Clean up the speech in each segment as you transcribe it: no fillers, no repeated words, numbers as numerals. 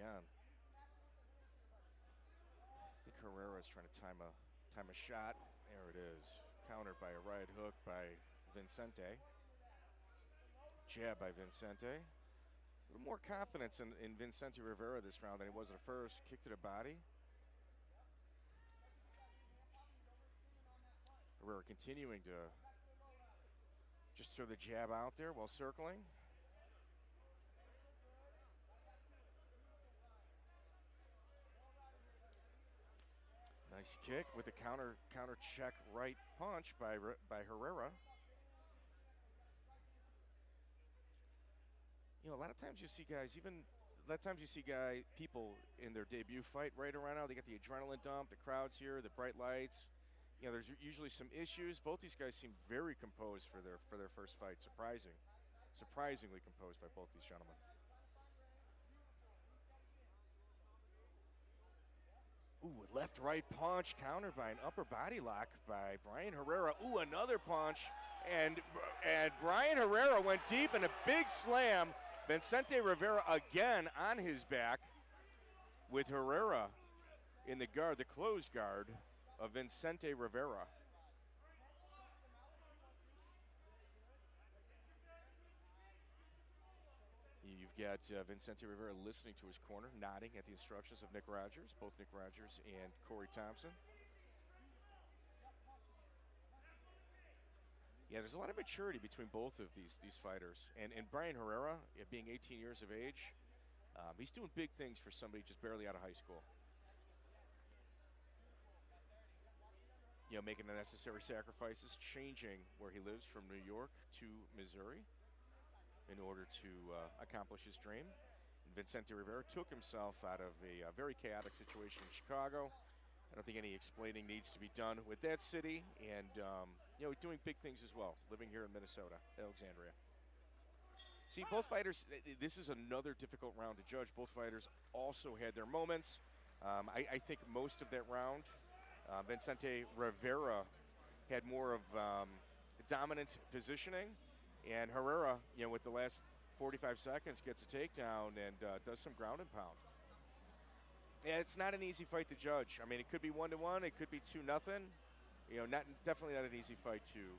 again. I think Herrera is trying to time a shot. There it is. Countered by a right hook by Vincente. Jab by Vincente. A little more confidence in Vincente Rivera this round than he was at the first. Kick to the body. Herrera continuing to just throw the jab out there while circling. Nice kick with the counter check right punch by Herrera. You know, a lot of times you see guys, people in their debut fight right around now, they get the adrenaline dump, the crowd's here, the bright lights. You know, there's usually some issues. Both these guys seem very composed for their first fight. Surprisingly composed by both these gentlemen. Ooh, left-right punch countered by an upper body lock by Brian Herrera. Ooh, another punch, and Brian Herrera went deep in a big slam. Vincente Rivera again on his back with Herrera in the guard, the closed guard of Vincente Rivera. You've got Vincente Rivera listening to his corner, nodding at the instructions of Nick Rogers, both Nick Rogers and Corey Thompson. Yeah, there's a lot of maturity between both of these fighters. And Brian Herrera, being 18 years of age, he's doing big things for somebody just barely out of high school. You know, making the necessary sacrifices, changing where he lives from New York to Missouri in order to accomplish his dream. And Vincente Rivera took himself out of a very chaotic situation in Chicago. I don't think any explaining needs to be done with that city. And, you know, doing big things as well, living here in Minnesota, Alexandria. See, both fighters, this is another difficult round to judge. Both fighters also had their moments. I think most of that round, Vincente Rivera had more of dominant positioning. And Herrera, you know, with the last 45 seconds, gets a takedown and does some ground and pound. Yeah, it's not an easy fight to judge. I mean, it could be 1-1, it could be 2-0. You know, definitely not an easy fight to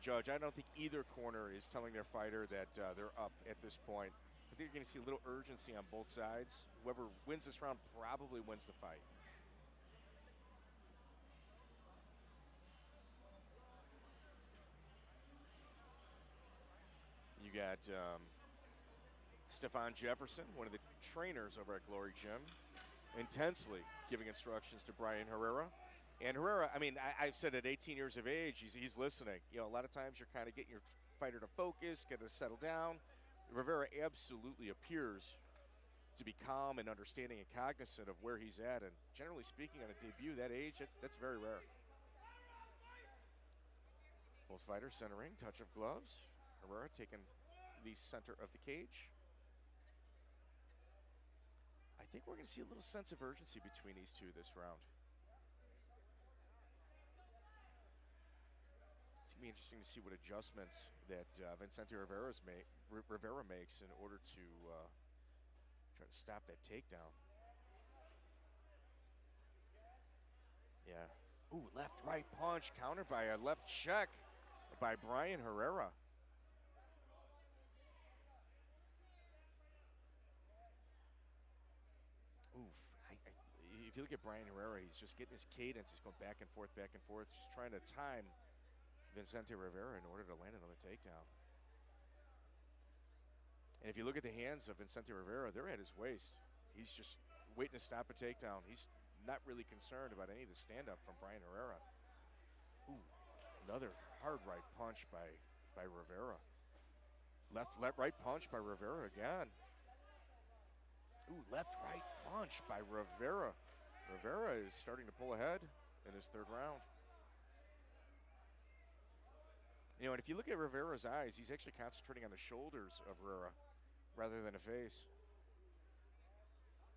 judge. I don't think either corner is telling their fighter that they're up at this point. I think you're going to see a little urgency on both sides. Whoever wins this round probably wins the fight. You got Stefan Jefferson, one of the trainers over at Glory Gym, intensely giving instructions to Brian Herrera. And Herrera, I mean, I've said at 18 years of age, he's listening. You know, a lot of times you're kind of getting your fighter to focus, get to settle down. Rivera absolutely appears to be calm and understanding and cognizant of where he's at. And generally speaking, on a debut that age, that's very rare. Both fighters centering, touch of gloves. Herrera taking the center of the cage. I think we're going to see a little sense of urgency between these two this round. It's going to be interesting to see what adjustments that Vincente Rivera makes in order to try to stop that takedown. Yeah. Ooh, left-right punch countered by a left check by Brian Herrera. Oof. If you look at Brian Herrera, he's just getting his cadence. He's going back and forth, just trying to time Vincente Rivera in order to land another takedown. And if you look at the hands of Vincente Rivera, they're at his waist. He's just waiting to stop a takedown. He's not really concerned about any of the stand-up from Brian Herrera. Ooh, another hard right punch by Rivera. Left-right punch by Rivera again. Ooh, left-right punch by Rivera. Rivera is starting to pull ahead in his third round. You know, and if you look at Rivera's eyes, he's actually concentrating on the shoulders of Herrera rather than a face.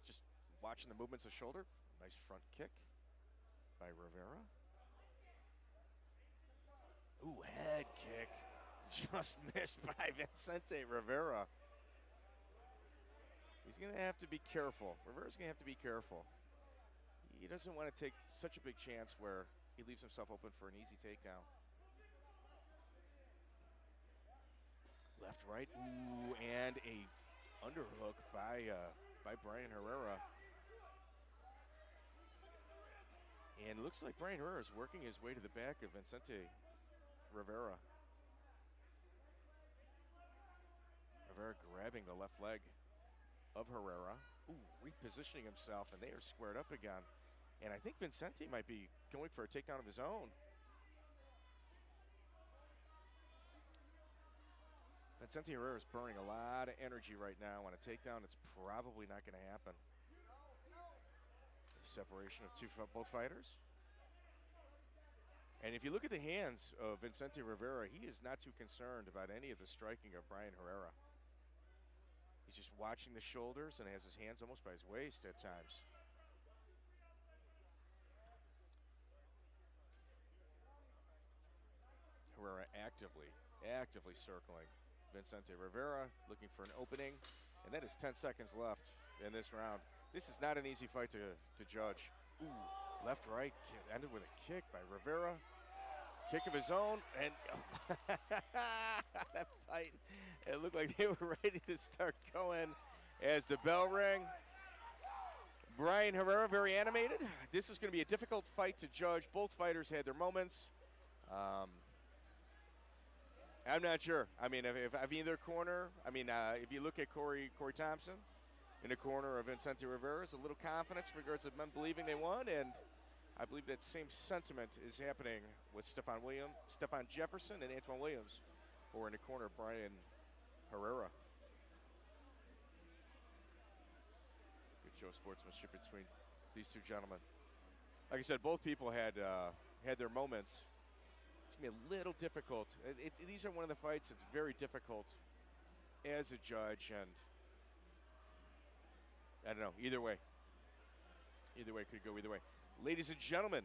Just watching the movements of shoulder. Nice front kick by Rivera. Ooh, head kick. Just missed by Vincente Rivera. He's going going to have to be careful. Rivera's going to have to be careful. He doesn't want to take such a big chance where he leaves himself open for an easy takedown. Left, right, ooh, and a underhook by Brian Herrera. And it looks like Brian Herrera is working his way to the back of Vicente Rivera. Rivera grabbing the left leg of Herrera. Ooh, repositioning himself, and they are squared up again. And I think Vicente might be going for a takedown of his own. Vicente Herrera is burning a lot of energy right now. On a takedown, it's probably not going to happen. Separation of both fighters. And if you look at the hands of Vicente Rivera, he is not too concerned about any of the striking of Brian Herrera. He's just watching the shoulders and has his hands almost by his waist at times. Herrera actively circling Vicente Rivera, looking for an opening, and that is 10 seconds left in this round. This is not an easy fight to judge. Ooh, left, right, ended with a kick by Rivera. Kick of his own, and that fight, it looked like they were ready to start going as the bell rang. Brian Herrera very animated. This is going to be a difficult fight to judge. Both fighters had their moments. I'm not sure. I mean, if either corner, I mean, if you look at Corey Thompson in the corner of Vicente Rivera, it's a little confidence in regards to them believing they won, and I believe that same sentiment is happening with Stefan Jefferson and Antoine Williams, who are in the corner of Brian Herrera. Good show of sportsmanship between these two gentlemen. Like I said, both people had their moments. It's going to be a little difficult. These are one of the fights that's very difficult as a judge, and I don't know, either way. Either way, could go either way. Ladies and gentlemen,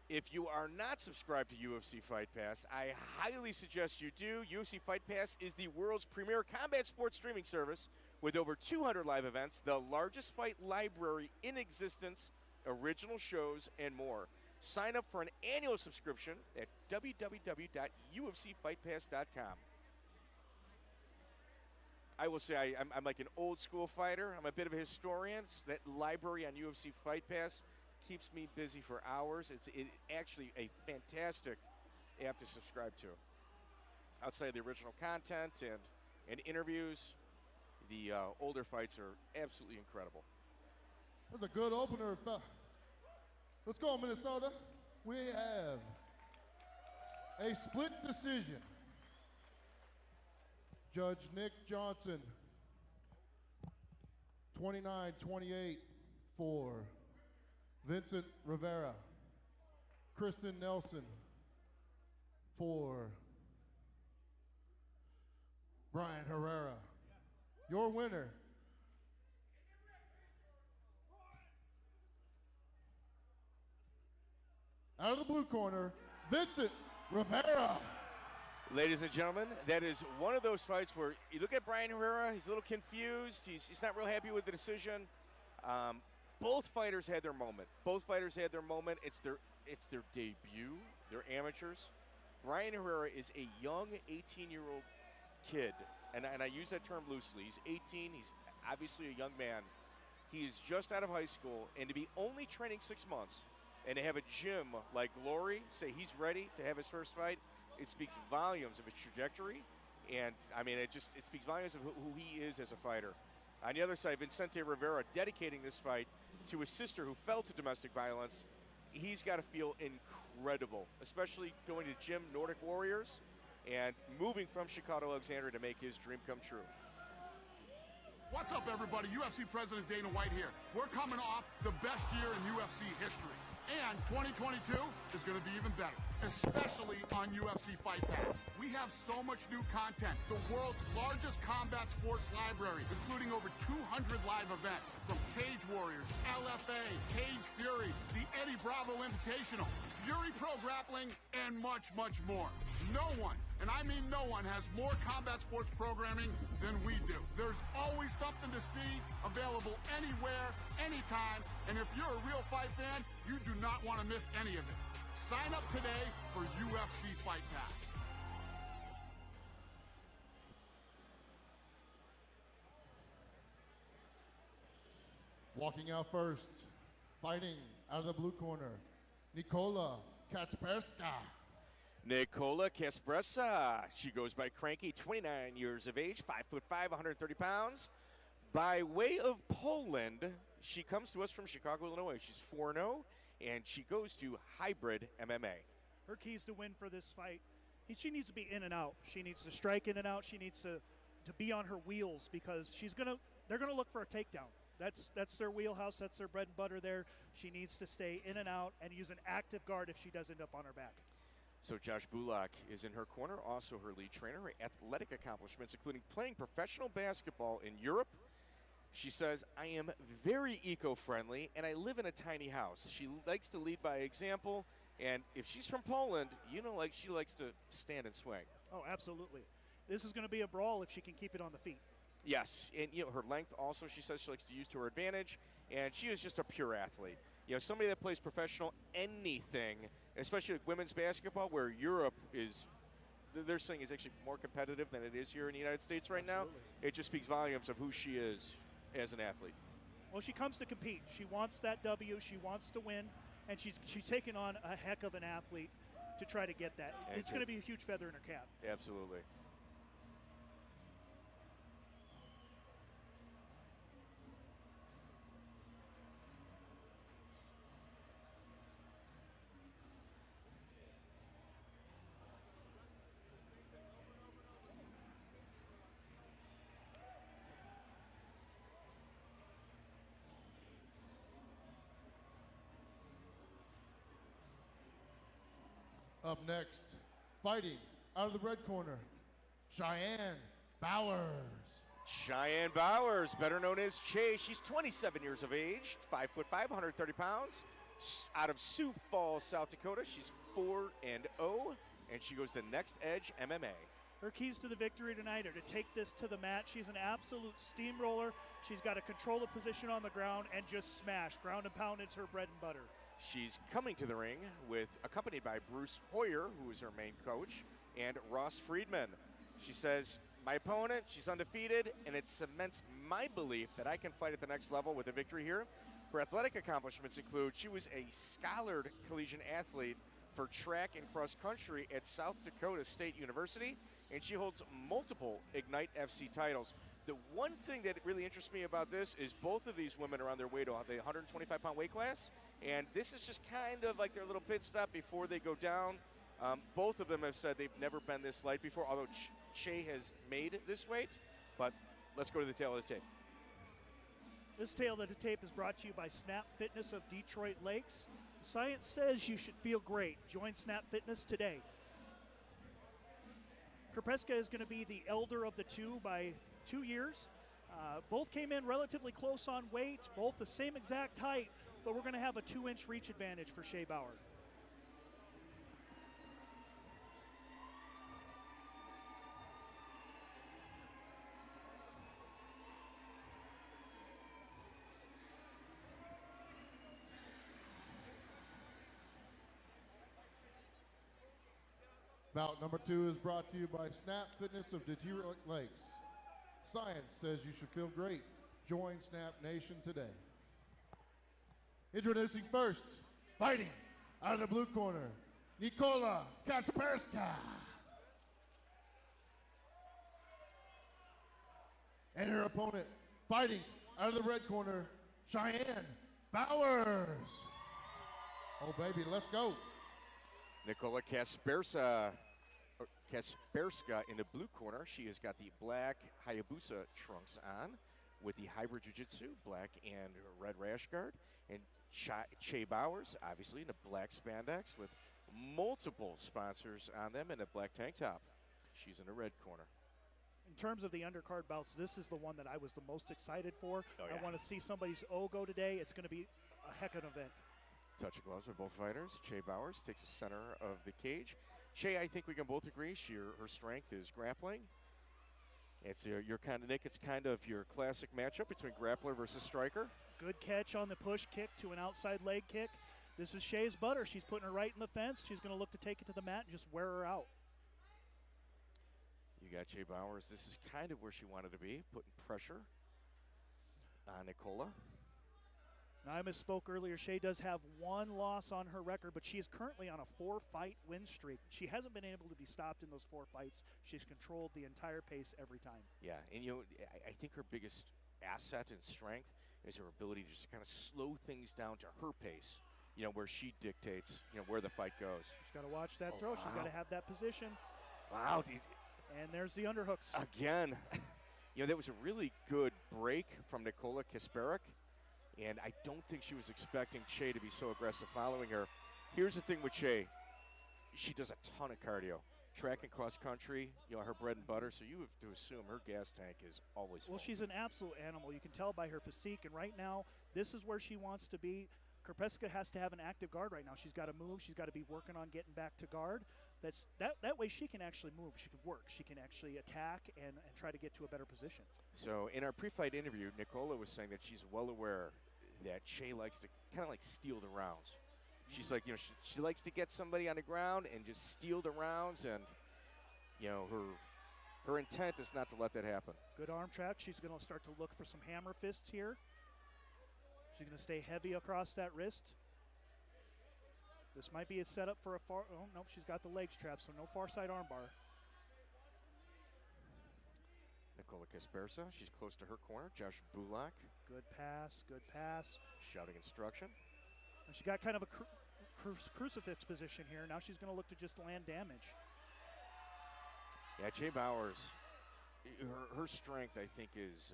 if you are not subscribed to UFC Fight Pass, I highly suggest you do. UFC Fight Pass is the world's premier combat sports streaming service with over 200 live events, the largest fight library in existence, original shows, and more. Sign up for an annual subscription at www.ufcfightpass.com. I will say I'm like an old school fighter. I'm a bit of a historian. So that library on UFC Fight Pass keeps me busy for hours. It's actually a fantastic app to subscribe to. Outside of the original content and interviews, the older fights are absolutely incredible. That's a good opener. Let's go, Minnesota. We have a split decision. Judge Nick Johnson, 29-28 for Vincent Rivera. Kristen Nelson for Brian Herrera. Your winner, out of the blue corner, Vincent Rivera. Ladies and gentlemen, that is one of those fights where you look at Brian Herrera, he's a little confused. He's not real happy with the decision. Both fighters had their moment. It's their debut. They're amateurs. Brian Herrera is a young 18-year-old kid, and I use that term loosely. He's 18. He's obviously a young man. He is just out of high school, and to be only training 6 months and to have a gym like Glory say he's ready to have his first fight, it speaks volumes of his trajectory, and I mean, it speaks volumes of who he is as a fighter. On the other side, Vicente Rivera dedicating this fight to his sister who fell to domestic violence. He's got to feel incredible, especially going to gym Nordic Warriors and moving from Chicago, Alexandria to make his dream come true. What's up, everybody? UFC President Dana White here. We're coming off the best year in UFC history. And 2022 is going to be even better, especially on UFC Fight Pass. We have so much new content. The world's largest combat sports library, including over 200 live events from Cage Warriors, LFA, Cage Fury, the Eddie Bravo Invitational, Fury Pro Grappling, and much, much more. No one, and I mean no one, has more combat sports programming than we do. There's always Available anywhere, anytime, and if you're a real fight fan, you do not want to miss any of it. Sign up today for UFC Fightpass. Walking out first, fighting out of the blue corner, Nikola Kasperska. Nikola Kasperska. She goes by Cranky, 29 years of age, 5'5", 130 pounds. By way of Poland, she comes to us from Chicago, Illinois. She's 4-0, and she goes to hybrid MMA. Her keys to win for this fight, she needs to be in and out. She needs to strike in and out. She needs to be on her wheels because they're gonna look for a takedown. That's their wheelhouse. That's their bread and butter there. She needs to stay in and out and use an active guard if she does end up on her back. So Josh Bullock is in her corner, also her lead trainer. Her athletic accomplishments, including playing professional basketball in Europe. She says, I am very eco-friendly, and I live in a tiny house. She likes to lead by example, and if she's from Poland, she likes to stand and swing. Oh, absolutely. This is going to be a brawl if she can keep it on the feet. Yes, and her length also, she says she likes to use to her advantage, and she is just a pure athlete. Somebody that plays professional anything, especially like women's basketball, where Europe is, they're saying is actually more competitive than it is here in the United States right now. It just speaks volumes of who she is as an athlete. Well, she comes to compete. She wants that W. She wants to win, and she's taking on a heck of an athlete to try to get that. It's going to be a huge feather in her cap. Absolutely. Up next, fighting out of the red corner, Cheyenne Bowers. Cheyenne Bowers, better known as Che. She's 27 years of age, 5'5", 130 pounds, out of Sioux Falls, South Dakota. She's 4-0, and she goes to Next Edge MMA. Her keys to the victory tonight are to take this to the mat. She's an absolute steamroller. She's got to control the position on the ground and just smash. Ground and pound is her bread and butter. She's coming to the ring accompanied by Bruce Hoyer, who is her main coach, and Ross Friedman. She says, my opponent, she's undefeated, and it cements my belief that I can fight at the next level with a victory here. Her athletic accomplishments include she was a scholared collegiate athlete for track and cross country at South Dakota State University, and she holds multiple Ignite FC titles. The one thing that really interests me about this is both of these women are on their way to the 125-pound weight class, and this is just kind of like their little pit stop before they go down. Both of them have said they've never been this light before, although Che has made this weight. But let's go to the tail of the tape. This tail of the tape is brought to you by Snap Fitness of Detroit Lakes. Science says you should feel great. Join Snap Fitness today. Kasperska is going to be the elder of the two by 2 years. Both came in relatively close on weight, both the same exact height, but we're going to have a 2-inch reach advantage for Shea Bauer. Bout number 2 is brought to you by Snap Fitness of Detroit Lakes. Science says you should feel great. Join Snap Nation today. Introducing first, fighting out of the blue corner, Nikola Kasperska. And her opponent, fighting out of the red corner, Cheyenne Bowers. Oh, baby, let's go. Nikola Kasperska in the blue corner. She has got the black Hayabusa trunks on with the hybrid jiu-jitsu, black and red rash guard. And Che Bowers, obviously, in the black spandex with multiple sponsors on them in a black tank top. She's in the red corner. In terms of the undercard bouts, this is the one that I was the most excited for. Oh, yeah. I want to see somebody's O go today. It's going to be a heck of an event. Touch of gloves with both fighters. Che Bowers takes the center of the cage. Che, I think we can both agree, her strength is grappling. It's your kind of, Nick, it's kind of your classic matchup between grappler versus striker. Good catch on the push kick to an outside leg kick. This is Shay's butter. She's putting her right in the fence. She's going to look to take it to the mat and just wear her out. You got Jay Bowers. This is kind of where she wanted to be, putting pressure on Nicola. Now, I misspoke earlier. Shay does have one loss on her record, but she is currently on a 4-fight win streak. She hasn't been able to be stopped in those 4 fights. She's controlled the entire pace every time. Yeah, and I think her biggest asset and strength is her ability to just kind of slow things down to her pace, where she dictates, where the fight goes. She's got to watch that throw. Wow. She's got to have that position. Wow. And there's the underhooks. Again, that was a really good break from Nicola Kasperska, and I don't think she was expecting Che to be so aggressive following her. Here's the thing with Che. She does a ton of cardio. Track and cross country, her bread and butter, so you have to assume her gas tank is always full. Well, she's an absolute animal. You can tell by her physique, and right now, this is where she wants to be. Kasperska has to have an active guard right now. She's got to move. She's got to be working on getting back to guard. That way she can actually move. She can work. She can actually attack and try to get to a better position. So in our pre-fight interview, Nicola was saying that she's well aware that Che likes to kind of like steal the rounds. She's like, she likes to get somebody on the ground and just steal the rounds, and her intent is not to let that happen. Good arm track. She's going to start to look for some hammer fists here. She's going to stay heavy across that wrist. This might be a setup for a far. Oh, nope, she's got the legs trapped, so no far side armbar. Nicola Kasperska, she's close to her corner. Josh Bulak. Good pass, good pass. Shouting instruction. And she got kind of a crucifix position here. Now she's going to look to just land damage. Yeah, Jay Bowers, her strength, I think, is,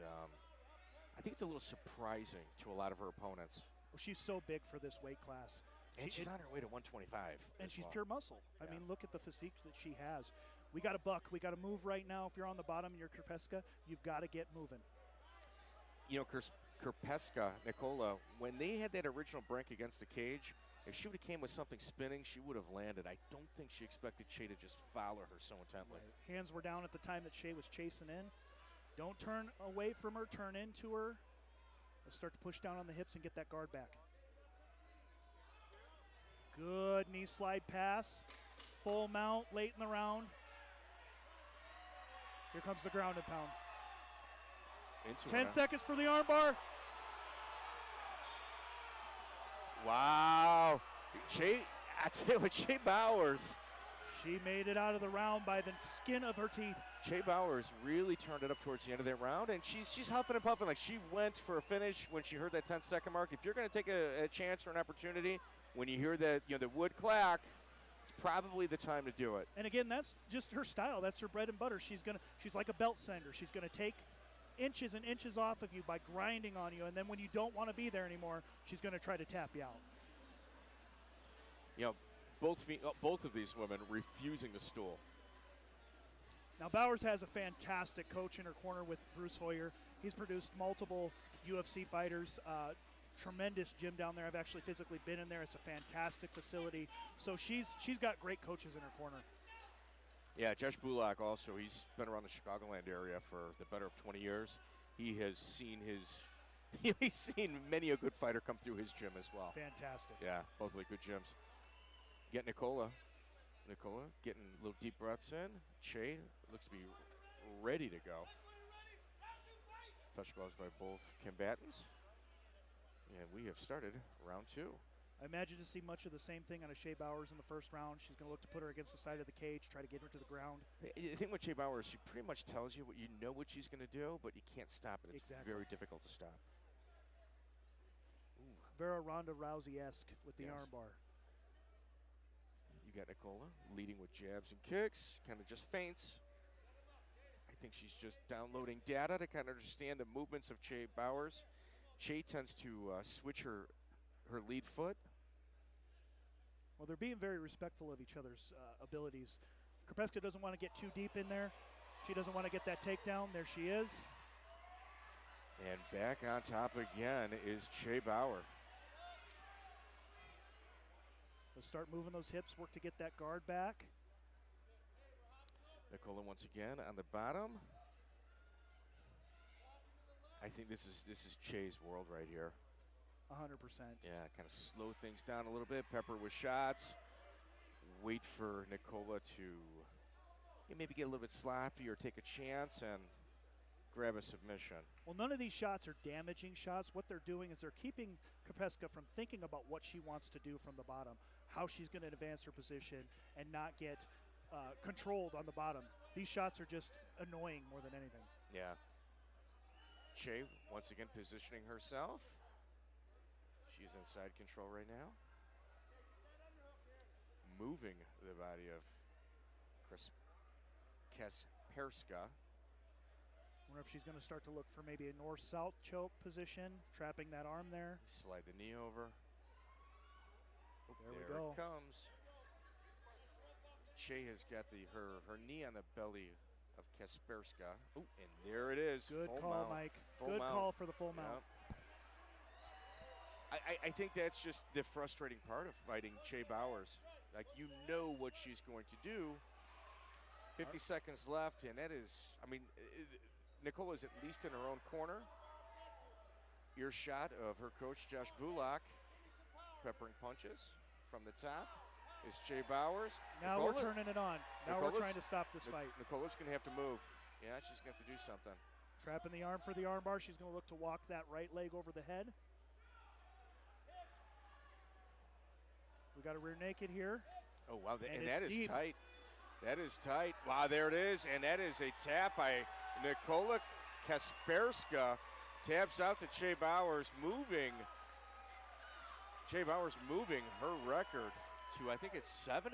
it's a little surprising to a lot of her opponents. Well, she's so big for this weight class. And she's on her way to 125. And she's pure muscle. Yeah. I mean, look at the physique that she has. We got to buck. We got to move right now. If you're on the bottom and you're Kasperska, you've got to get moving. Kasperska, Nicola, when they had that original break against the cage, if she would have came with something spinning, she would have landed. I don't think she expected Che to just follow her so intently. Right. Hands were down at the time that Che was chasing in. Don't turn away from her. Turn into her. Let's start to push down on the hips and get that guard back. Good knee slide pass. Full mount late in the round. Here comes the ground and pound. 10 seconds for the armbar. Wow. I tell you what, Jay Bowers. She made it out of the round by the skin of her teeth. Jay Bowers really turned it up towards the end of that round, and she's huffing and puffing like she went for a finish when she heard that 10-second mark. If you're going to take a chance or an opportunity, when you hear that the wood clack, it's probably the time to do it. And again, that's just her style. That's her bread and butter. She's like a belt sander. She's going to take inches and inches off of you by grinding on you, and then when you don't want to be there anymore, she's going to try to tap you out. Both of these women refusing the stool. Now, Bowers has a fantastic coach in her corner with Bruce Hoyer. He's produced multiple UFC fighters. Tremendous gym down there. I've actually physically been in there. It's a fantastic facility. So she's got great coaches in her corner. Yeah, Josh Bulak also. He's been around the Chicagoland area for the better of 20 years. He has seen he's seen many a good fighter come through his gym as well. Fantastic. Yeah, both really good gyms. Get Nicola getting little deep breaths in. Che looks to be ready to go. Touch gloves by both combatants. And we have started round 2. I imagine to see much of the same thing on a Shea Bowers in the first round. She's going to look to put her against the side of the cage, try to get her to the ground. The thing with Shea Bowers, she pretty much tells you what she's going to do, but you can't stop it. It's very difficult to stop. Ooh. Vera Ronda Rousey-esque with the armbar. You got Nicola leading with jabs and kicks, kind of just feints. I think she's just downloading data to kind of understand the movements of Che Bowers. Che tends to switch her lead foot. Well, they're being very respectful of each other's abilities. Kasperska doesn't want to get too deep in there. She doesn't want to get that takedown. There she is. And back on top again is Che Bauer. Let's start moving those hips, work to get that guard back. Nicola once again on the bottom. think this is Che's world right here. 100%. Yeah, kind of slow things down a little bit, pepper with shots, wait for Nicola to maybe get a little bit sloppy or take a chance and grab a submission. Well, none of these shots are damaging shots. What they're doing is they're keeping Kasperska from thinking about what she wants to do from the bottom, how she's going to advance her position and not get controlled on the bottom. These shots are just annoying more than anything. Yeah. Che once again positioning herself. She's in side control right now. Moving the body of Kasperska. Wonder if she's going to start to look for maybe a north-south choke position, trapping that arm there. Slide the knee over. There we go. It comes. Che has got her knee on the belly of Kasperska. Oh, and there it is. Good full call, mount. Mike. Full Good mount. call for the full mount. Yep. I think that's just the frustrating part of fighting Che Bowers. Like, you know what she's going to do. 50 seconds left, and that is, I mean, Nicola's at least in her own corner. Earshot of her coach, Josh Bullock, peppering punches from the top. Is Che Bowers. Now we're turning it on. Now we're trying to stop this fight. Nicola's going to have to move. Yeah, she's going to have to do something. Trapping the arm for the arm bar. She's going to look to walk that right leg over the head. We got a rear naked here. Oh, wow. And it's that is deep. tight. That is tight. Wow, there it is. And that is a tap by Nicola Kasperska. Taps out to Che Bowers, moving. Che Bowers moving her record to, I think it's 7-1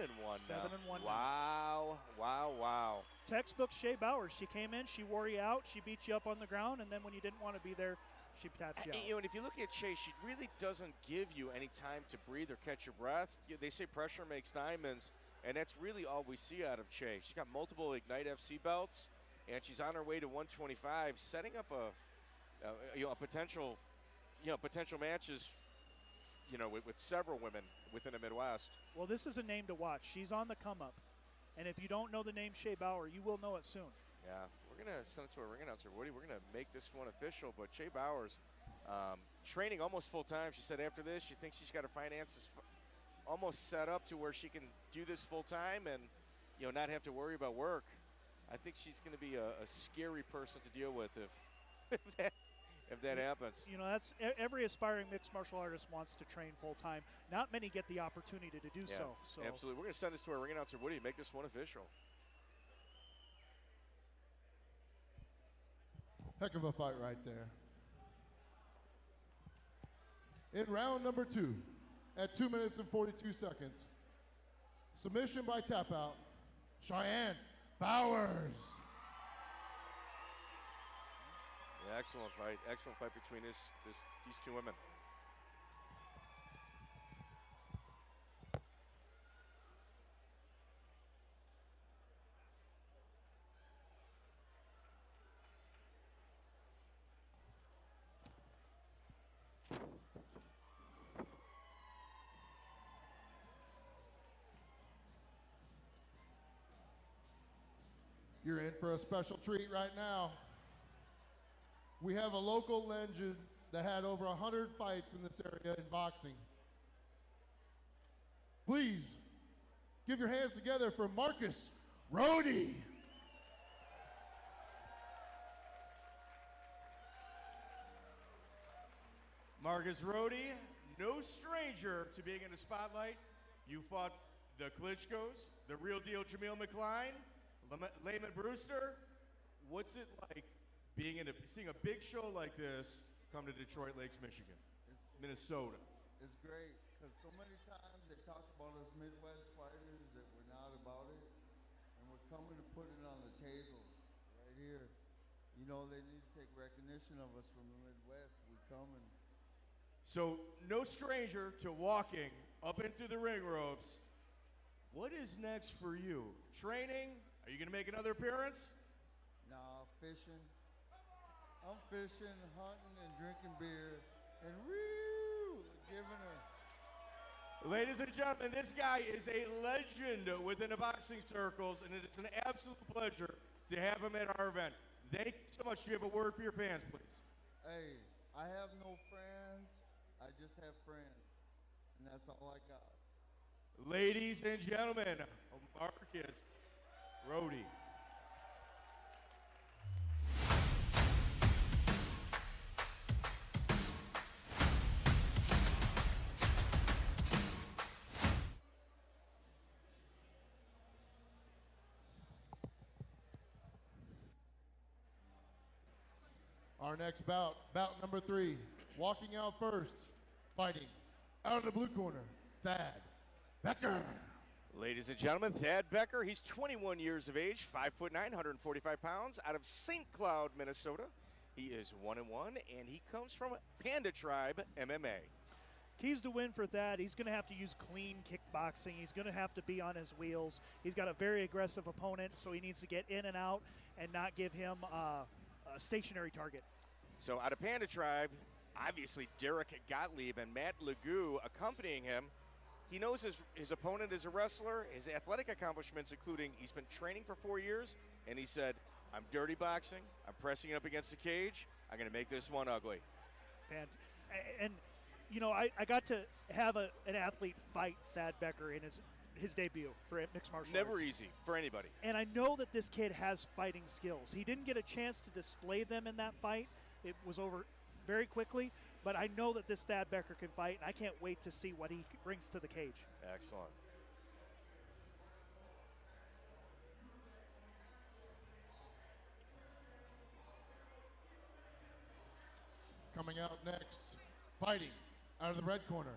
now. 7-1 now. Wow, wow, wow. Textbook Che Bowers. She came in, she wore you out, she beat you up on the ground, and then when you didn't want to be there, she tapped you out. And if you look at Che, she really doesn't give you any time to breathe or catch your breath. They say pressure makes diamonds, and that's really all we see out of Che. She's got multiple Ignite FC belts, and she's on her way to 125, setting up a potential matches, with several women within the Midwest. Well, this is a name to watch. She's on the come up, and if you don't know the name Che Bauer, you will know it soon. Yeah, we're going to send it to our ring announcer, Woody. We're going to make this one official, but Che Bowers, training almost full-time. She said after this, she thinks she's got her finances almost set up to where she can do this full-time and, not have to worry about work. I think she's going to be a scary person to deal with if that happens. That's every aspiring mixed martial artist wants to train full-time. Not many get the opportunity to do so. Absolutely. We're going to send this to our ring announcer, Woody, make this one official. Heck of a fight right there. In round number 2, at 2 minutes and 42 seconds, submission by tap out, Cheyenne Bowers. Yeah, excellent fight. Excellent fight between these two women. You're in for a special treat right now. We have a local legend that had over 100 fights in this area in boxing. Please give your hands together for Marcus Rhodes. Marcus Rhodes, no stranger to being in the spotlight. You fought the Klitschkos, the real deal Jamil McCline, Layman Brewster. What's it like seeing a big show like this come to Detroit Lakes, Michigan, Minnesota? It's great because so many times they talk about us Midwest fighters that we're not about it, and we're coming to put it on the table right here. They need to take recognition of us from the Midwest. We coming. So no stranger to walking up into the ring ropes. What is next for you? Training? Are you going to make another appearance? Nah, fishing. I'm fishing, hunting, and drinking beer, and giving her. Ladies and gentlemen, this guy is a legend within the boxing circles, and it's an absolute pleasure to have him at our event. Thank you so much. Do you have a word for your fans, please? Hey, I have no friends. I just have friends. And that's all I got. Ladies and gentlemen, Marcus Rhodes. Our next bout, bout number 3. Walking out first, fighting out of the blue corner, Thad Becker. Ladies and gentlemen, Thad Becker. He's 21 years of age, 5'9", 145 pounds, out of St. Cloud, Minnesota. He is 1-1, and he comes from Panda Tribe MMA. Keys to win for Thad. He's going to have to use clean kickboxing. He's going to have to be on his wheels. He's got a very aggressive opponent, so he needs to get in and out and not give him a stationary target. So out of Panda Tribe, obviously Derek Gottlieb and Matt Legou accompanying him. He knows his opponent is a wrestler, his athletic accomplishments including he's been training for 4 years, and he said, I'm dirty boxing, I'm pressing up against the cage, I'm going to make this one ugly. And you know, I got to have an athlete fight Thad Becker in his debut for mixed martial arts. Never easy for anybody. And I know that this kid has fighting skills. He didn't get a chance to display them in that fight. It was over very quickly, but I know that this Thad Becker can fight, and I can't wait to see what he brings to the cage. Excellent. Coming out next, fighting out of the red corner,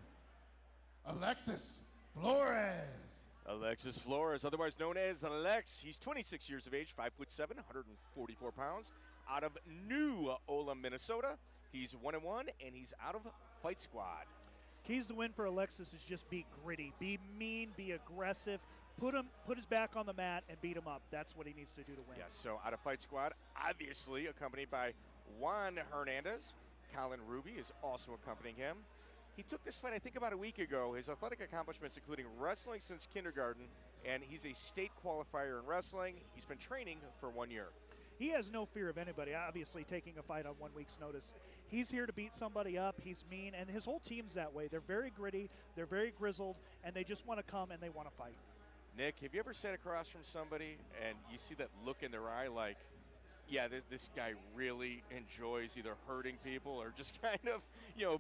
Alexis Flores. Alexis Flores, otherwise known as Alex. He's 26 years of age, 5'7", 144 pounds, out of New Ulm, Minnesota. He's 1-1, and he's out of Fight Squad. Keys to win for Alexis is just be gritty, be mean, be aggressive, put his back on the mat and beat him up. That's what he needs to do to win. Yes, so out of Fight Squad, obviously accompanied by Juan Hernandez. Colin Ruby is also accompanying him. He took this fight, I think, about a week ago. His athletic accomplishments including wrestling since kindergarten, and he's a state qualifier in wrestling. He's been training for 1 year. He has no fear of anybody, obviously, taking a fight on 1 week's notice. He's here to beat somebody up. He's mean, and his whole team's that way. They're very gritty, they're very grizzled, and they just want to come and they want to fight. Nick, have you ever sat across from somebody and you see that look in their eye like, yeah, this guy really enjoys either hurting people or just kind of,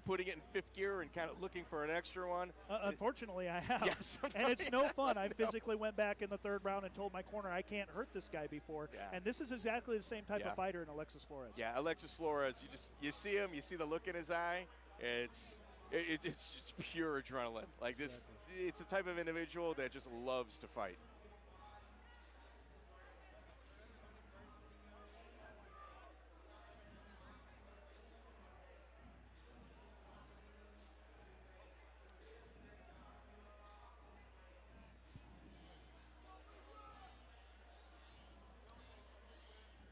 putting it in fifth gear and kind of looking for an extra one? Unfortunately, I have. Yes, and it's no fun. I physically went back in the third round and told my corner I can't hurt this guy before. Yeah. And this is exactly the same type of fighter in Alexis Flores. Yeah, Alexis Flores, you see him, you see the look in his eye. It's just pure adrenaline. Like this, exactly. It's the type of individual that just loves to fight.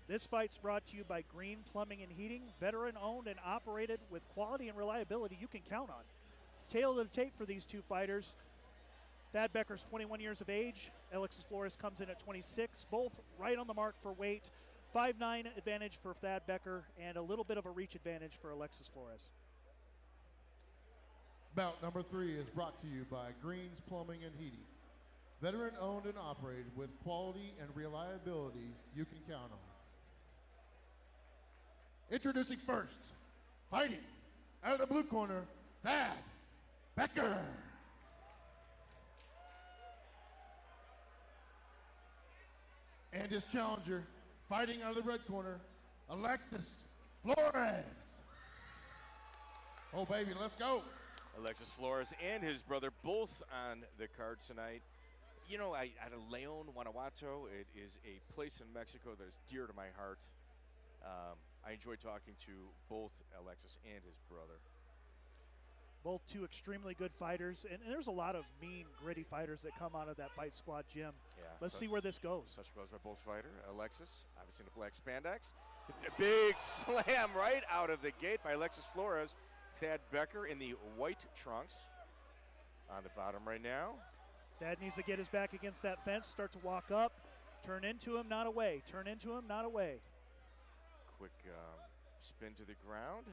This fight's brought to you by Green Plumbing and Heating, veteran-owned and operated with quality and reliability you can count on. Tail of the tape for these two fighters. Thad Becker's 21 years of age. Alexis Flores comes in at 26. Both right on the mark for weight. 5'9" advantage for Thad Becker and a little bit of a reach advantage for Alexis Flores. Bout number 3 is brought to you by Green's Plumbing and Heating. Veteran-owned and operated with quality and reliability you can count on. Introducing first, fighting out of the blue corner, Thad Becker. And his challenger, fighting out of the red corner, Alexis Flores. Oh, baby, let's go. Alexis Flores and his brother both on the card tonight. Out of Leon, Guanajuato, it is a place in Mexico that is dear to my heart. I enjoy talking to both Alexis and his brother. Both two extremely good fighters, and there's a lot of mean, gritty fighters that come out of that Fight Squad gym. Yeah, let's see where this goes. Such goes by both fighter. Alexis, obviously in the black spandex. A big slam right out of the gate by Alexis Flores. Thad Becker in the white trunks on the bottom right now. Thad needs to get his back against that fence, start to walk up, turn into him, not away. Turn into him, not away. Quick spin to the ground.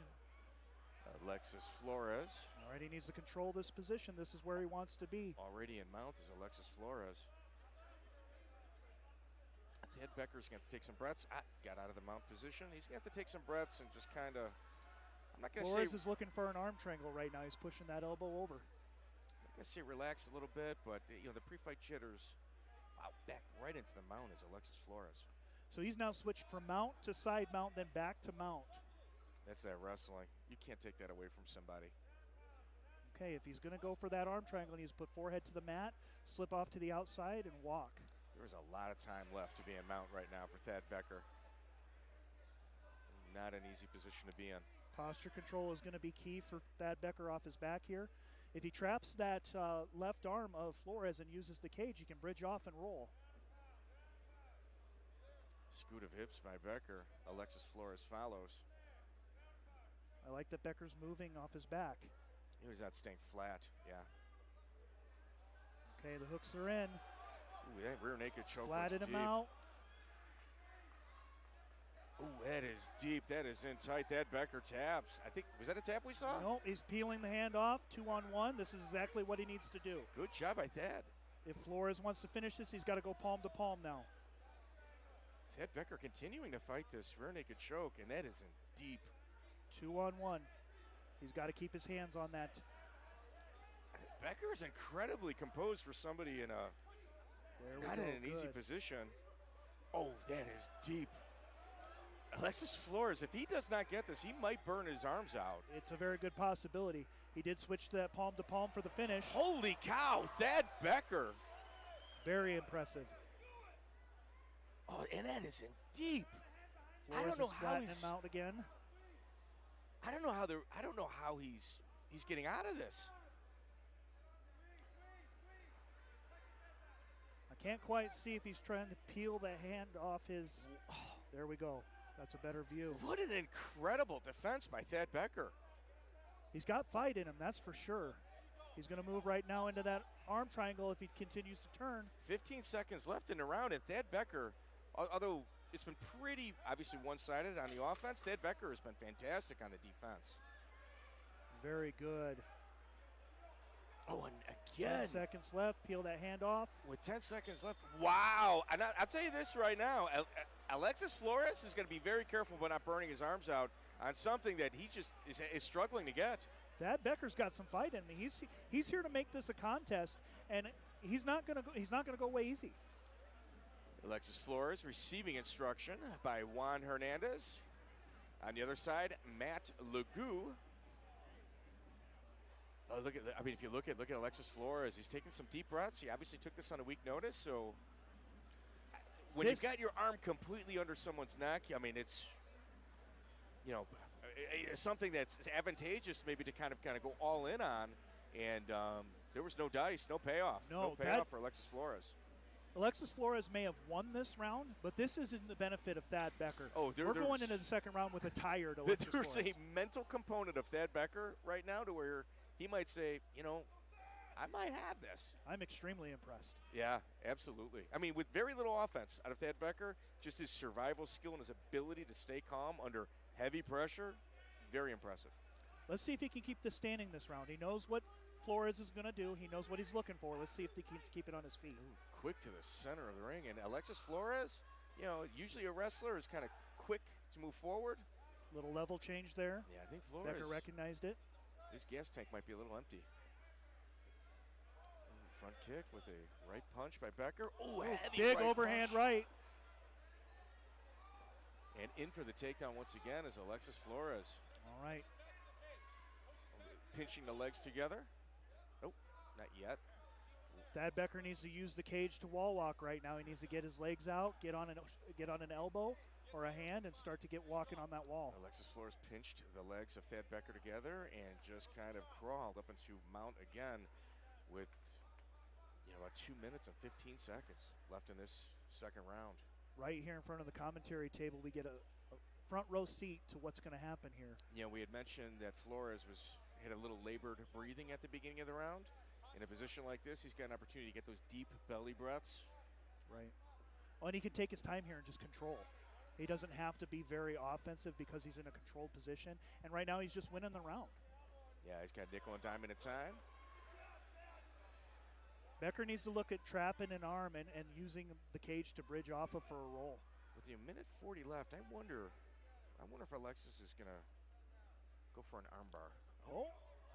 Alexis Flores. All right, he needs to control this position. This is where he wants to be. Already in mount is Alexis Flores. Ted Becker's going to have to take some breaths. Got out of the mount position. He's going to have to take some breaths and just kind of, I'm not going to say. Flores is looking for an arm triangle right now. He's pushing that elbow over. I'm not going to say relax a little bit, but the pre-fight jitters. Wow, back right into the mount is Alexis Flores. So he's now switched from mount to side mount, then back to mount. That's that wrestling. You can't take that away from somebody. Okay, if he's going to go for that arm triangle, he needs to put forehead to the mat, slip off to the outside, and walk. There's a lot of time left to be in mount right now for Thad Becker. Not an easy position to be in. Posture control is going to be key for Thad Becker off his back here. If he traps that left arm of Flores and uses the cage, he can bridge off and roll. Scoot of hips by Becker. Alexis Flores follows. I like that Becker's moving off his back. He's not staying flat, yeah. Okay, the hooks are in. Ooh, that rear naked choke. Flatted him out. Ooh, that is deep. That is in tight. That Becker taps. I think, was that a tap we saw? No, he's peeling the hand off, 2-on-1. This is exactly what he needs to do. Good job by Thad. If Flores wants to finish this, he's got to go palm to palm now. Thad Becker continuing to fight this rear naked choke, and that is in deep. 2-on-1. He's got to keep his hands on that. Becker is incredibly composed for somebody in a not in an easy position. Oh, that is deep. Alexis Flores, if he does not get this, he might burn his arms out. It's a very good possibility. He did switch to that palm to palm for the finish. Holy cow, Thad Becker. Very impressive. Oh, and that is in deep. Flores I don't know is how flattening he's him out again. I don't know how he's getting out of this. I can't quite see if he's trying to peel the hand off his. There we go. That's a better view. What an incredible defense by Thad Becker. He's got fight in him, that's for sure. He's going to move right now into that arm triangle if he continues to turn. 15 seconds left in the round, and Thad Becker, although it's been pretty obviously one-sided on the offense, Thad Becker has been fantastic on the defense. Very good. Oh, and again. 10 seconds left. Peel that hand off. With 10 seconds left. Wow. And I'll tell you this right now. Alexis Flores is going to be very careful about not burning his arms out on something that he just is struggling to get. Thad Becker's got some fight in him. He's here to make this a contest, and he's not going to go away easy. Alexis Flores receiving instruction by Juan Hernandez. On the other side, Matt Legou. Oh, if you look at Alexis Flores, he's taking some deep breaths. He obviously took this on a week notice, so when you've got your arm completely under someone's neck, I mean, it's something that's advantageous maybe to kind of go all in on, and there was no dice, no payoff. No payoff for Alexis Flores. Alexis Flores may have won this round, but this isn't the benefit of Thad Becker. Oh, we're going into the second round with a tired Alexis Flores. There's a mental component of Thad Becker right now to where he might say, I might have this. I'm extremely impressed. Yeah, absolutely. I mean, with very little offense out of Thad Becker, just his survival skill and his ability to stay calm under heavy pressure, very impressive. Let's see if he can keep this standing this round. He knows what Flores is going to do. He knows what he's looking for. Let's see if he can keep it on his feet. Ooh, quick to the center of the ring. And Alexis Flores, usually a wrestler is kind of quick to move forward. Little level change there. Yeah, I think Flores. Becker recognized it. His gas tank might be a little empty. Front kick with a right punch by Becker. Oh, heavy big right overhand punch. right. And in for the takedown once again is Alexis Flores. All right. Pinching the legs together. Nope, not yet. Thad Becker needs to use the cage to wall walk right now. He needs to get his legs out, get on an elbow or a hand, and start to get walking on that wall. Alexis Flores pinched the legs of Thad Becker together and just kind of crawled up into mount again with about 2 minutes and 15 seconds left in this second round. Right here in front of the commentary table, we get a front row seat to what's going to happen here. We had mentioned that Flores had a little labored breathing at the beginning of the round. In a position like this, he's got an opportunity to get those deep belly breaths. Right. Oh, and he can take his time here and just control. He doesn't have to be very offensive because he's in a controlled position. And right now he's just winning the round. Yeah, he's got nickel and dime at a time. Becker needs to look at trapping an arm and using the cage to bridge off of for a roll. With the minute 40 left, I wonder if Alexis is going to go for an armbar. Oh,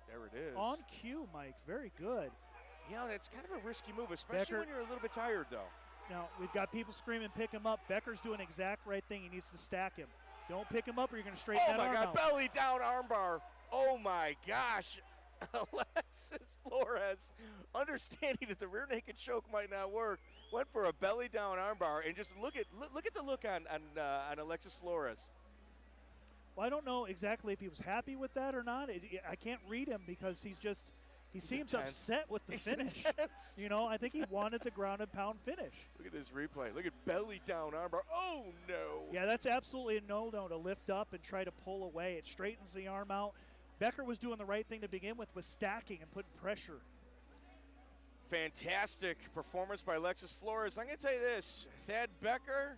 there it is. On cue, Mike. Very good. Yeah, that's kind of a risky move, especially Becker, when you're a little bit tired, though. Now, we've got people screaming, pick him up. Becker's doing the exact right thing. He needs to stack him. Don't pick him up or you're going to straighten that arm out. Oh, my God, belly down armbar. Oh, my gosh. Alexis Flores, understanding that the rear naked choke might not work, went for a belly down armbar, and just look at the look on Alexis Flores. Well, I don't know exactly if he was happy with that or not. I can't read him because he seems intense. upset with the He's finish. intense. You know, I think he wanted the ground and pound finish. Look at this replay. Look at belly down armbar. Oh, no. Yeah, that's absolutely a no-no to lift up and try to pull away. It straightens the arm out. Becker was doing the right thing to begin with stacking and putting pressure. Fantastic performance by Alexis Flores. I'm going to tell you this, Thad Becker,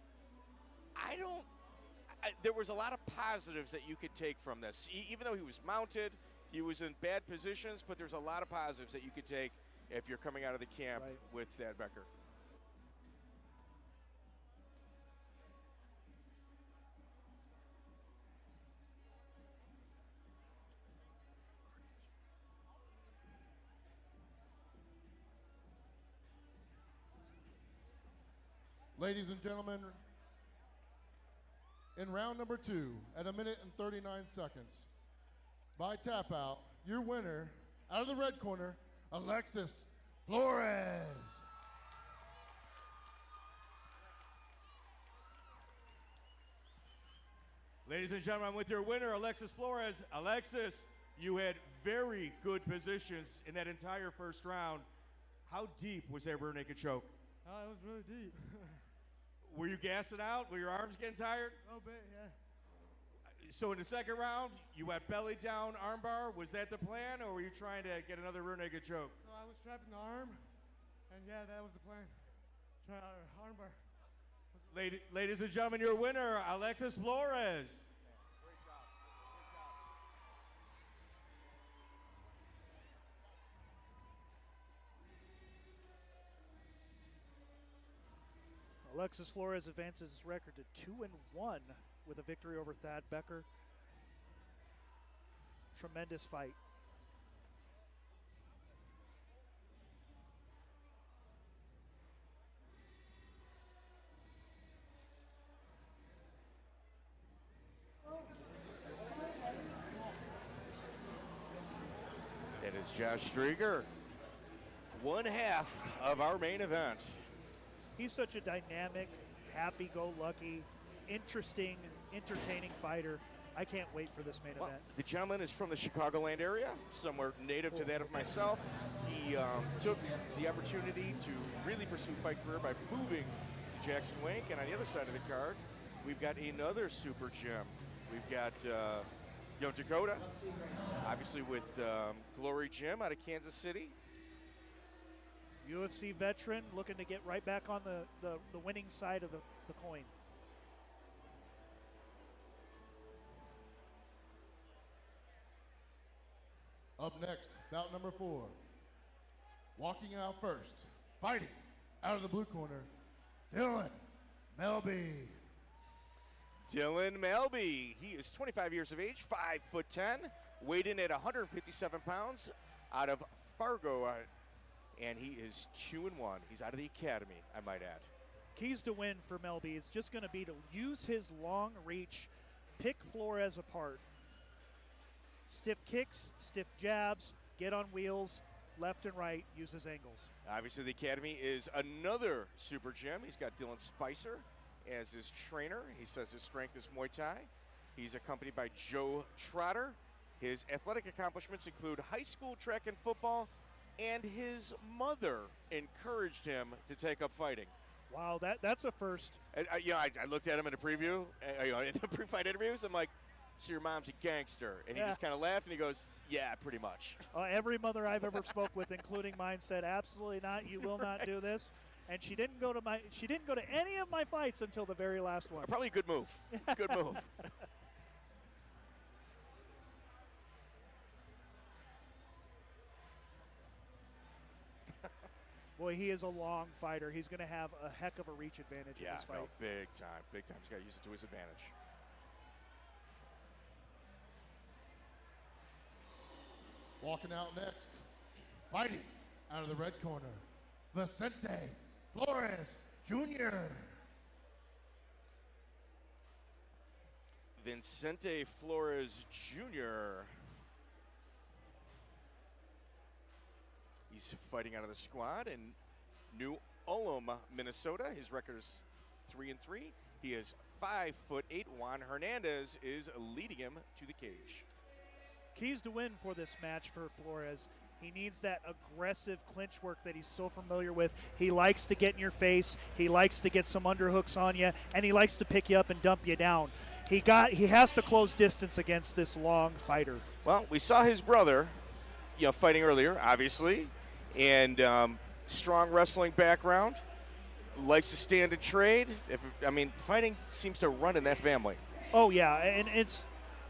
there was a lot of positives that you could take from this. Even though he was mounted, he was in bad positions, but there's a lot of positives that you could take if you're coming out of the camp with Thad Becker. Ladies and gentlemen, in round number 2, at 1 minute and 39 seconds, by tap out, your winner, out of the red corner, Alexis Flores. Ladies and gentlemen, I'm with your winner, Alexis Flores. Alexis, you had very good positions in that entire first round. How deep was that rear naked choke? Oh, it was really deep. Were you gassing out? Were your arms getting tired? A little bit, yeah. So in the second round, you went belly down armbar. Was that the plan, or were you trying to get another rear naked choke? So I was trapping the arm, and yeah, that was the plan. Try armbar. Ladies and gentlemen, your winner, Alexis Flores. Alexis Flores advances his record to 2-1 with a victory over Thad Becker. Tremendous fight. It is Josh Strieger, one half of our main event. He's such a dynamic, happy-go-lucky, interesting, entertaining fighter. I can't wait for this main event. The gentleman is from the Chicagoland area, somewhere native to that of myself. He took the opportunity to really pursue a fight career by moving to Jackson Wink. And on the other side of the card, we've got another super gem. We've got Dakota, obviously with Glory Gym out of Kansas City. UFC veteran looking to get right back on the winning side of the coin. Up next, bout number 4. Walking out first, fighting out of the blue corner, Dylan Melby. Dylan Melby, he is 25 years of age, 5'10", weighed in at 157 pounds, out of Fargo, and he is 2-1. He's out of the academy, I might add. Keys to win for Melby is just going to be to use his long reach, pick Flores apart. Stiff kicks, stiff jabs, get on wheels, left and right, use his angles. Obviously, the academy is another super gem. He's got Dylan Spicer as his trainer. He says his strength is Muay Thai. He's accompanied by Joe Trotter. His athletic accomplishments include high school track and football, and his mother encouraged him to take up fighting. Wow, that's a first. I looked at him in the preview, in the pre-fight interviews. I'm like, so your mom's a gangster? And he just kind of laughed, and he goes, yeah, pretty much. Every mother I've ever spoke with, including mine, said, absolutely not, you will not do this. And she didn't go to any of my fights until the very last one. Probably a good move. Good move. Boy, he is a long fighter. He's going to have a heck of a reach advantage in this fight. No, big time, big time. He's got to use it to his advantage. Walking out next, fighting out of the red corner, Vicente Flores Jr. Vicente Flores Jr. He's fighting out of the squad in New Ulm, Minnesota. His record is 3-3. He is 5'8". Juan Hernandez is leading him to the cage. Keys to win for this match for Flores. He needs that aggressive clinch work that he's so familiar with. He likes to get in your face. He likes to get some underhooks on you, and he likes to pick you up and dump you down. He has to close distance against this long fighter. Well, we saw his brother, fighting earlier, obviously, and strong wrestling background. Likes to stand and trade. Fighting seems to run in that family. Oh yeah, and it's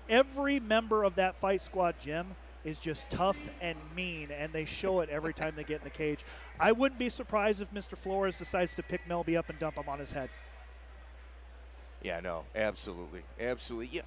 every member of that fight squad, Jim, is just tough and mean, and they show it every time they get in the cage. I wouldn't be surprised if Mr. Flores decides to pick Melby up and dump him on his head. Yeah, no, absolutely. Absolutely.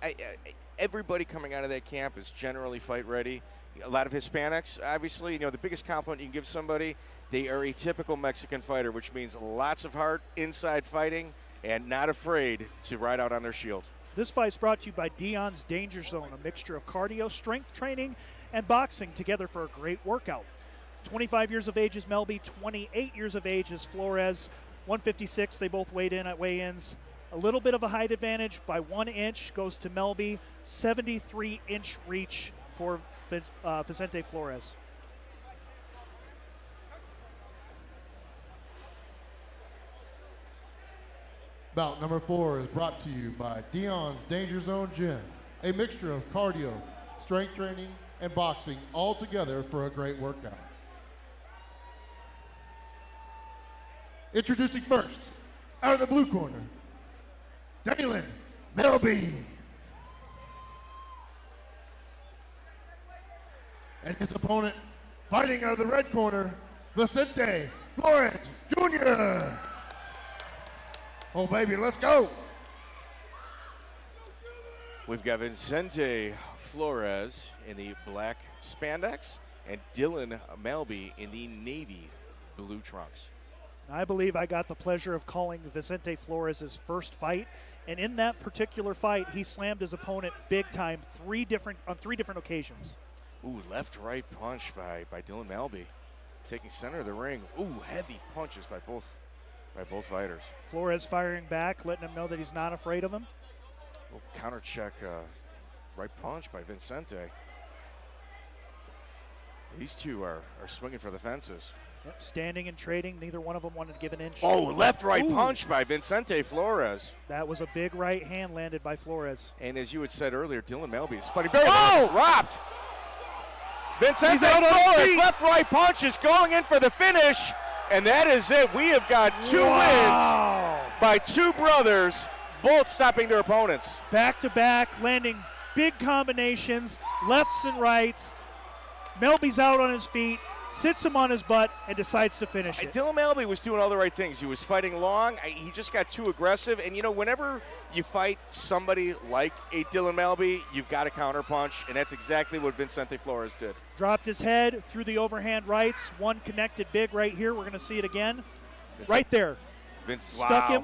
Everybody coming out of that camp is generally fight ready. A lot of Hispanics, obviously, the biggest compliment you can give somebody, they are a typical Mexican fighter, which means lots of heart, inside fighting, and not afraid to ride out on their shield. This fight's brought to you by Dion's Danger Zone, a mixture of cardio, strength training, and boxing together for a great workout. 25 years of age is Melby, 28 years of age is Flores. 156, they both weighed in at weigh-ins. A little bit of a height advantage by 1 inch goes to Melby. 73-inch reach for Vicente Flores. Bout number 4 is brought to you by Dion's Danger Zone Gym, a mixture of cardio, strength training, and boxing all together for a great workout. Introducing first, out of the blue corner, Dalen Melby. And his opponent, fighting out of the red corner, Vicente Flores Jr. Oh, baby, let's go. We've got Vicente Flores in the black spandex and Dylan Melby in the navy blue trunks. I believe I got the pleasure of calling Vicente Flores' first fight, and in that particular fight, he slammed his opponent big time on three different occasions. Ooh, left-right punch by Dylan Melby, taking center of the ring. Ooh, heavy punches by both fighters. Flores firing back, letting him know that he's not afraid of him. Counter check, right punch by Vicente. These two are swinging for the fences. Yep, standing and trading, neither one of them wanted to give an inch. Oh, left-right punch by Vicente Flores. That was a big right hand landed by Flores. And as you had said earlier, Dylan Melby is fighting very well. Dropped. Vicente Flores, left-right punch is going in for the finish. And that is it. We have got two wins by two brothers, both stopping their opponents. Back-to-back, landing big combinations, lefts and rights. Melby's out on his feet, sits him on his butt, and decides to finish it. Dylan Melby was doing all the right things. He was fighting long. He just got too aggressive. And, whenever you fight somebody like a Dylan Melby, you've got to counterpunch, and that's exactly what Vicente Flores did. Dropped his head, threw the overhand rights. One connected big right here. We're going to see it again. Right there. Stuck him.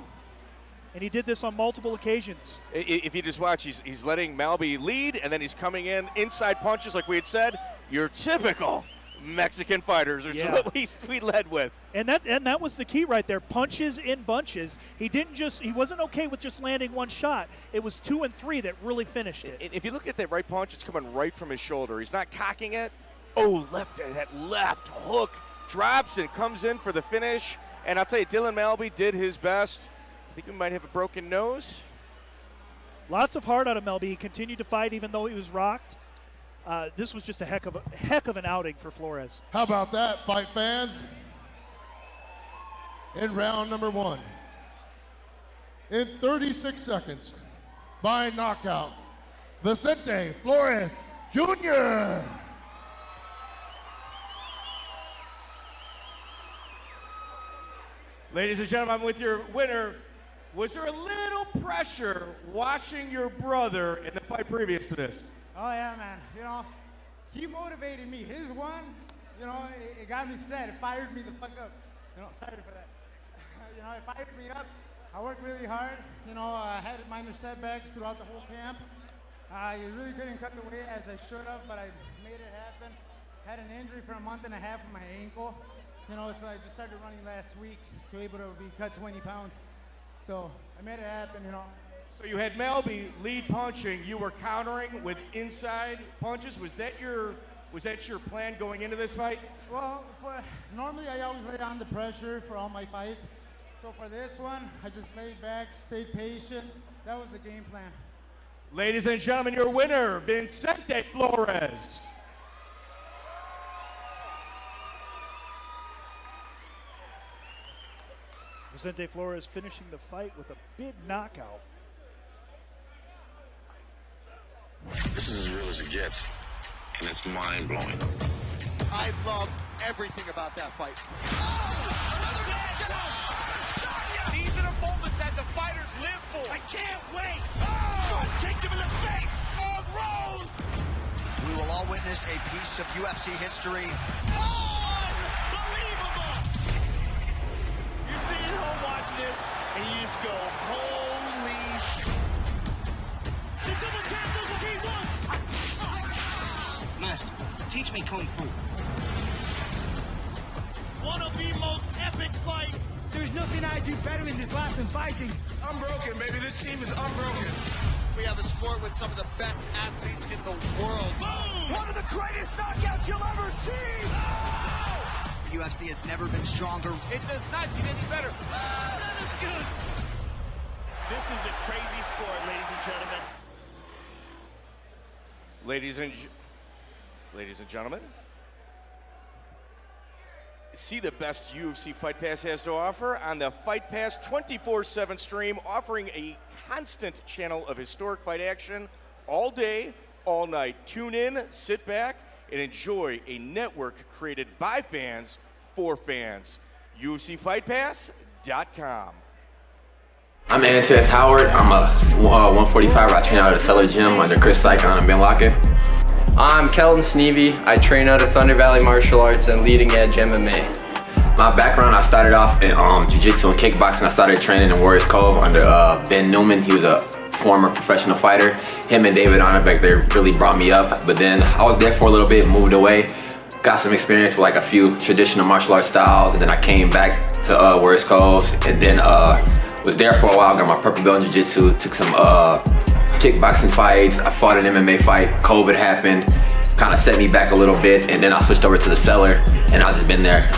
And he did this on multiple occasions. If you just watch, he's letting Melby lead, and then he's coming in inside punches like we had said. Your typical Mexican fighters are what we led with. And that was the key right there. Punches in bunches. He wasn't okay with just landing one shot. It was 2 and 3 that really finished it. If you look at that right punch, it's coming right from his shoulder. He's not cocking it. Oh, that left hook drops and comes in for the finish. And I'll tell you, Dylan Melby did his best. I think we might have a broken nose. Lots of heart out of Melby. He continued to fight even though he was rocked. This was just a heck of an outing for Flores. How about that, fight fans? in round number 1. In 36 seconds, by knockout, Vicente Flores Jr. Ladies and gentlemen, I'm with your winner. Was there a little pressure watching your brother in the fight previous to this? Oh yeah, man. You know, he motivated me. His one, you know, it got me set. It fired me the fuck up. You know, sorry for that. You know, it fired me up. I worked really hard. You know, I had minor setbacks throughout the whole camp. You really couldn't cut the weight as I should have, but I made it happen. Had an injury for a month and a half with my ankle. You know, so I just started running last week to be able to be cut 20 pounds. So I made it happen, you know. So you had Melby lead punching. You were countering with inside punches. Was that your plan going into this fight? Well, normally I always lay on the pressure for all my fights. So for this one, I just laid back, stayed patient. That was the game plan. Ladies and gentlemen, your winner, Vicente Flores. Vicente Flores finishing the fight with a big knockout. This is as real as it gets, and it's mind-blowing. I love everything about that fight. These are the moments that the fighters live for. I can't wait. Oh, kicked him in the face. Oh, Rhodes. We will all witness a piece of UFC history. Unbelievable. You're sitting home watching this, and you just go, holy shit. The double tap does what he wants. Master, teach me Kung Fu. One of the most epic fights. There's nothing I do better in this life than fighting. Unbroken, baby. This team is unbroken. We have a sport with some of the best athletes in the world. Boom! One of the greatest knockouts you'll ever see. Oh! The UFC has never been stronger. It does not get any better. Oh, that is good. This is a crazy sport, ladies and gentlemen. Ladies and gentlemen, see the best UFC Fight Pass has to offer on the Fight Pass 24/7 stream, offering a constant channel of historic fight action all day, all night. Tune in, sit back, and enjoy a network created by fans for fans. UFCFightpass.com. I'm Antes Howard. I'm a 145. I train out of the Cellar Gym under Chris Sycon and Ben Lockett. I'm Kelton Stevie. I train out of Thunder Valley Martial Arts and Leading Edge MMA. My background, I started off in jiu-jitsu and kickboxing. I started training in Warriors Cove under Ben Newman. He was a former professional fighter. Him and David Onnebeck, they really brought me up. But then I was there for a little bit, moved away, got some experience with like a few traditional martial arts styles, and then I came back to Warriors Cove, and then was there for a while, got my purple belt in jiu-jitsu, took some kickboxing fights. I fought an MMA fight. COVID happened, kind of set me back a little bit, and then I switched over to the Cellar, and I've just been there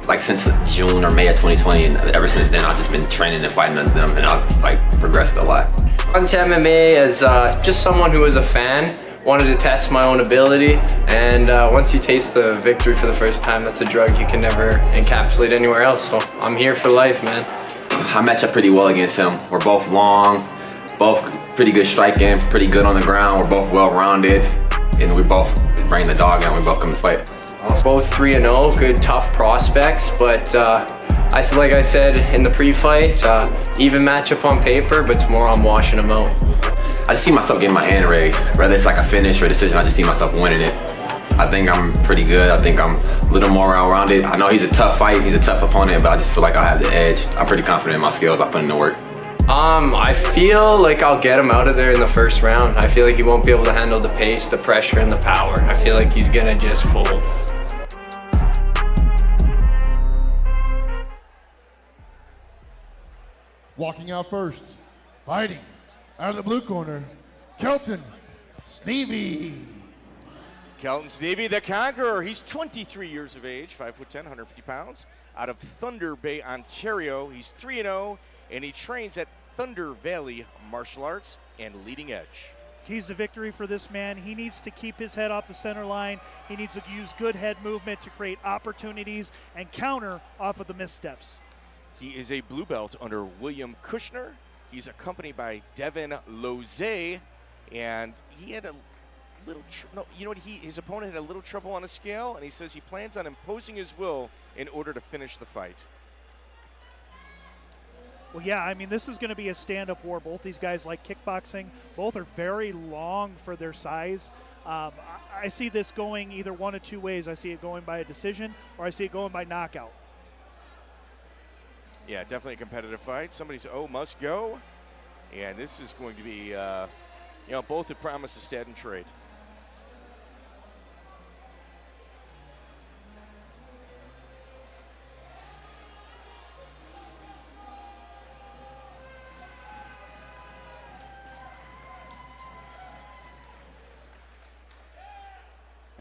like since June or May of 2020, and ever since then I've just been training and fighting under them, and I've like progressed a lot. I went to MMA as just someone who was a fan, wanted to test my own ability, and once you taste the victory for the first time, that's a drug you can never encapsulate anywhere else, so I'm here for life, man. I match up pretty well against him. We're both long, both pretty good striking, pretty good on the ground. We're both well-rounded, and we both bring the dog and we both come to fight. Both 3-0, good tough prospects, but like I said in the pre-fight, even matchup on paper, but tomorrow I'm washing them out. I just see myself getting my hand raised. Whether it's like a finish or a decision, I just see myself winning it. I think I'm pretty good. I think I'm a little more well-rounded. I know he's a tough fight, he's a tough opponent, but I just feel like I have the edge. I'm pretty confident in my skills. I put in the work. I feel like I'll get him out of there in the first round. I feel like he won't be able to handle the pace, the pressure, and the power. I feel like he's gonna just fold. Walking out first, fighting out of the blue corner, Kelton Stevie. Kelton Stevie, the Conqueror. He's 23 years of age, 5'10", 150 pounds, out of Thunder Bay, Ontario. He's 3-0, and he trains at Thunder Valley Martial Arts and Leading Edge. Keys to victory for this man. He needs to keep his head off the center line. He needs to use good head movement to create opportunities and counter off of the missteps. He is a blue belt under William Kushner. He's accompanied by Devin Loze, and he had a little, his opponent had a little trouble on the scale, and he says he plans on imposing his will in order to finish the fight. Well, yeah, I mean, this is going to be a stand-up war. Both these guys like kickboxing. Both are very long for their size. I see this going either one of two ways. I see it going by a decision, or I see it going by knockout. Yeah, definitely a competitive fight. Somebody's must go. And this is going to be, both have promised a stat and trade.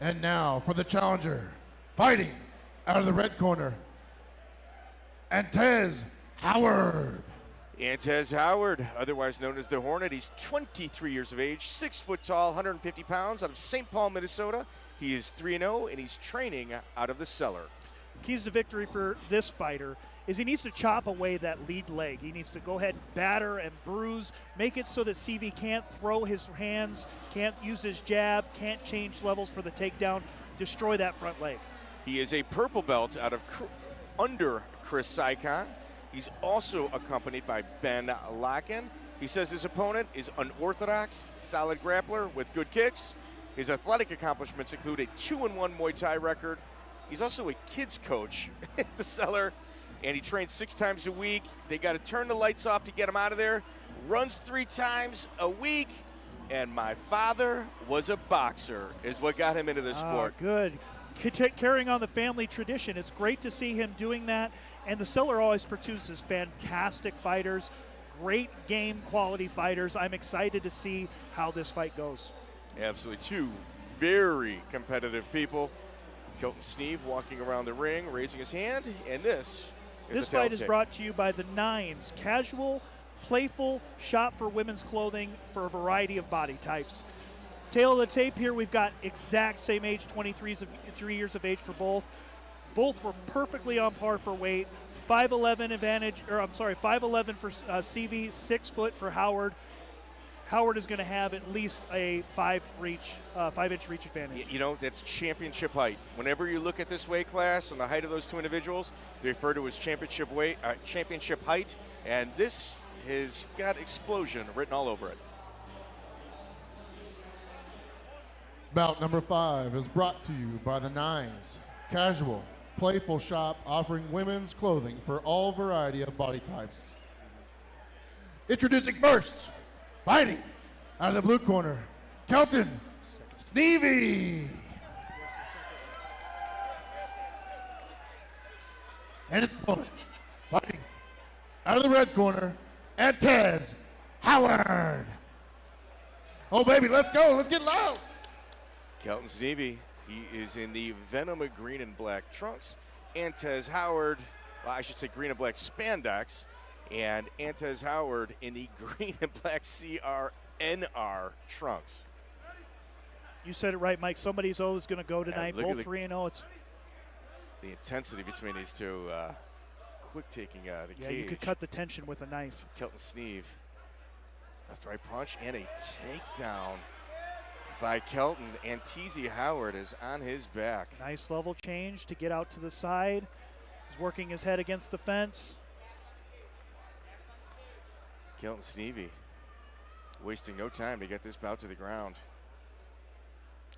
And now for the challenger, fighting out of the red corner, Antez Howard. Antez Howard, otherwise known as the Hornet. He's 23 years of age, 6 foot tall, 150 pounds, out of St. Paul, Minnesota. He is 3-0, and he's training out of the cellar. Keys to victory for this fighter is he needs to chop away that lead leg. He needs to go ahead and batter and bruise, make it so that Stevie can't throw his hands, can't use his jab, can't change levels for the takedown, destroy that front leg. He is a purple belt out of under Chris Sycon. He's also accompanied by Ben Locken. He says his opponent is unorthodox, solid grappler with good kicks. His athletic accomplishments include a 2-1 Muay Thai record. He's also a kids coach at the cellar, and he trains 6 times a week. They got to turn the lights off to get him out of there. Runs 3 times a week. And my father was a boxer, is what got him into this sport. Good. Carrying on the family tradition. It's great to see him doing that. And the cellar always produces fantastic fighters, great game quality fighters. I'm excited to see how this fight goes. Absolutely. 2 very competitive people. Kelton Sneeve walking around the ring, raising his hand, and this fight is brought to you by the Nines, casual, playful shop for women's clothing for a variety of body types. Tail of the tape here, we've got exact same age, 3 years of age for both. Both were perfectly on par for weight. 5'11" advantage, or I'm sorry, 5'11" for Stevie, 6 foot for Howard. Howard is going to have at least a 5-inch reach advantage. That's championship height. Whenever you look at this weight class and the height of those 2 individuals, they refer to as championship height, and this has got explosion written all over it. Bout number 5 is brought to you by the Nines, casual, playful shop offering women's clothing for all variety of body types. Introducing first, fighting out of the blue corner, Kelton Stevie. And his opponent, fighting out of the red corner, Antez Howard. Oh, baby, let's go. Let's get loud. Kelton Stevie, he is in the Venom of green and black trunks. Antez Howard, well, I should say green and black spandex. And Antez Howard in the green and black CRNR trunks. You said it right, Mike. Somebody's always going to go tonight. Both 3-0. It's the intensity between these two. Quick taking the cage. Yeah, you could cut the tension with a knife. Kelton Sneeve. Left right punch and a takedown by Kelton. Antez Howard is on his back. Nice level change to get out to the side. He's working his head against the fence. Kelton Stevie wasting no time to get this bout to the ground.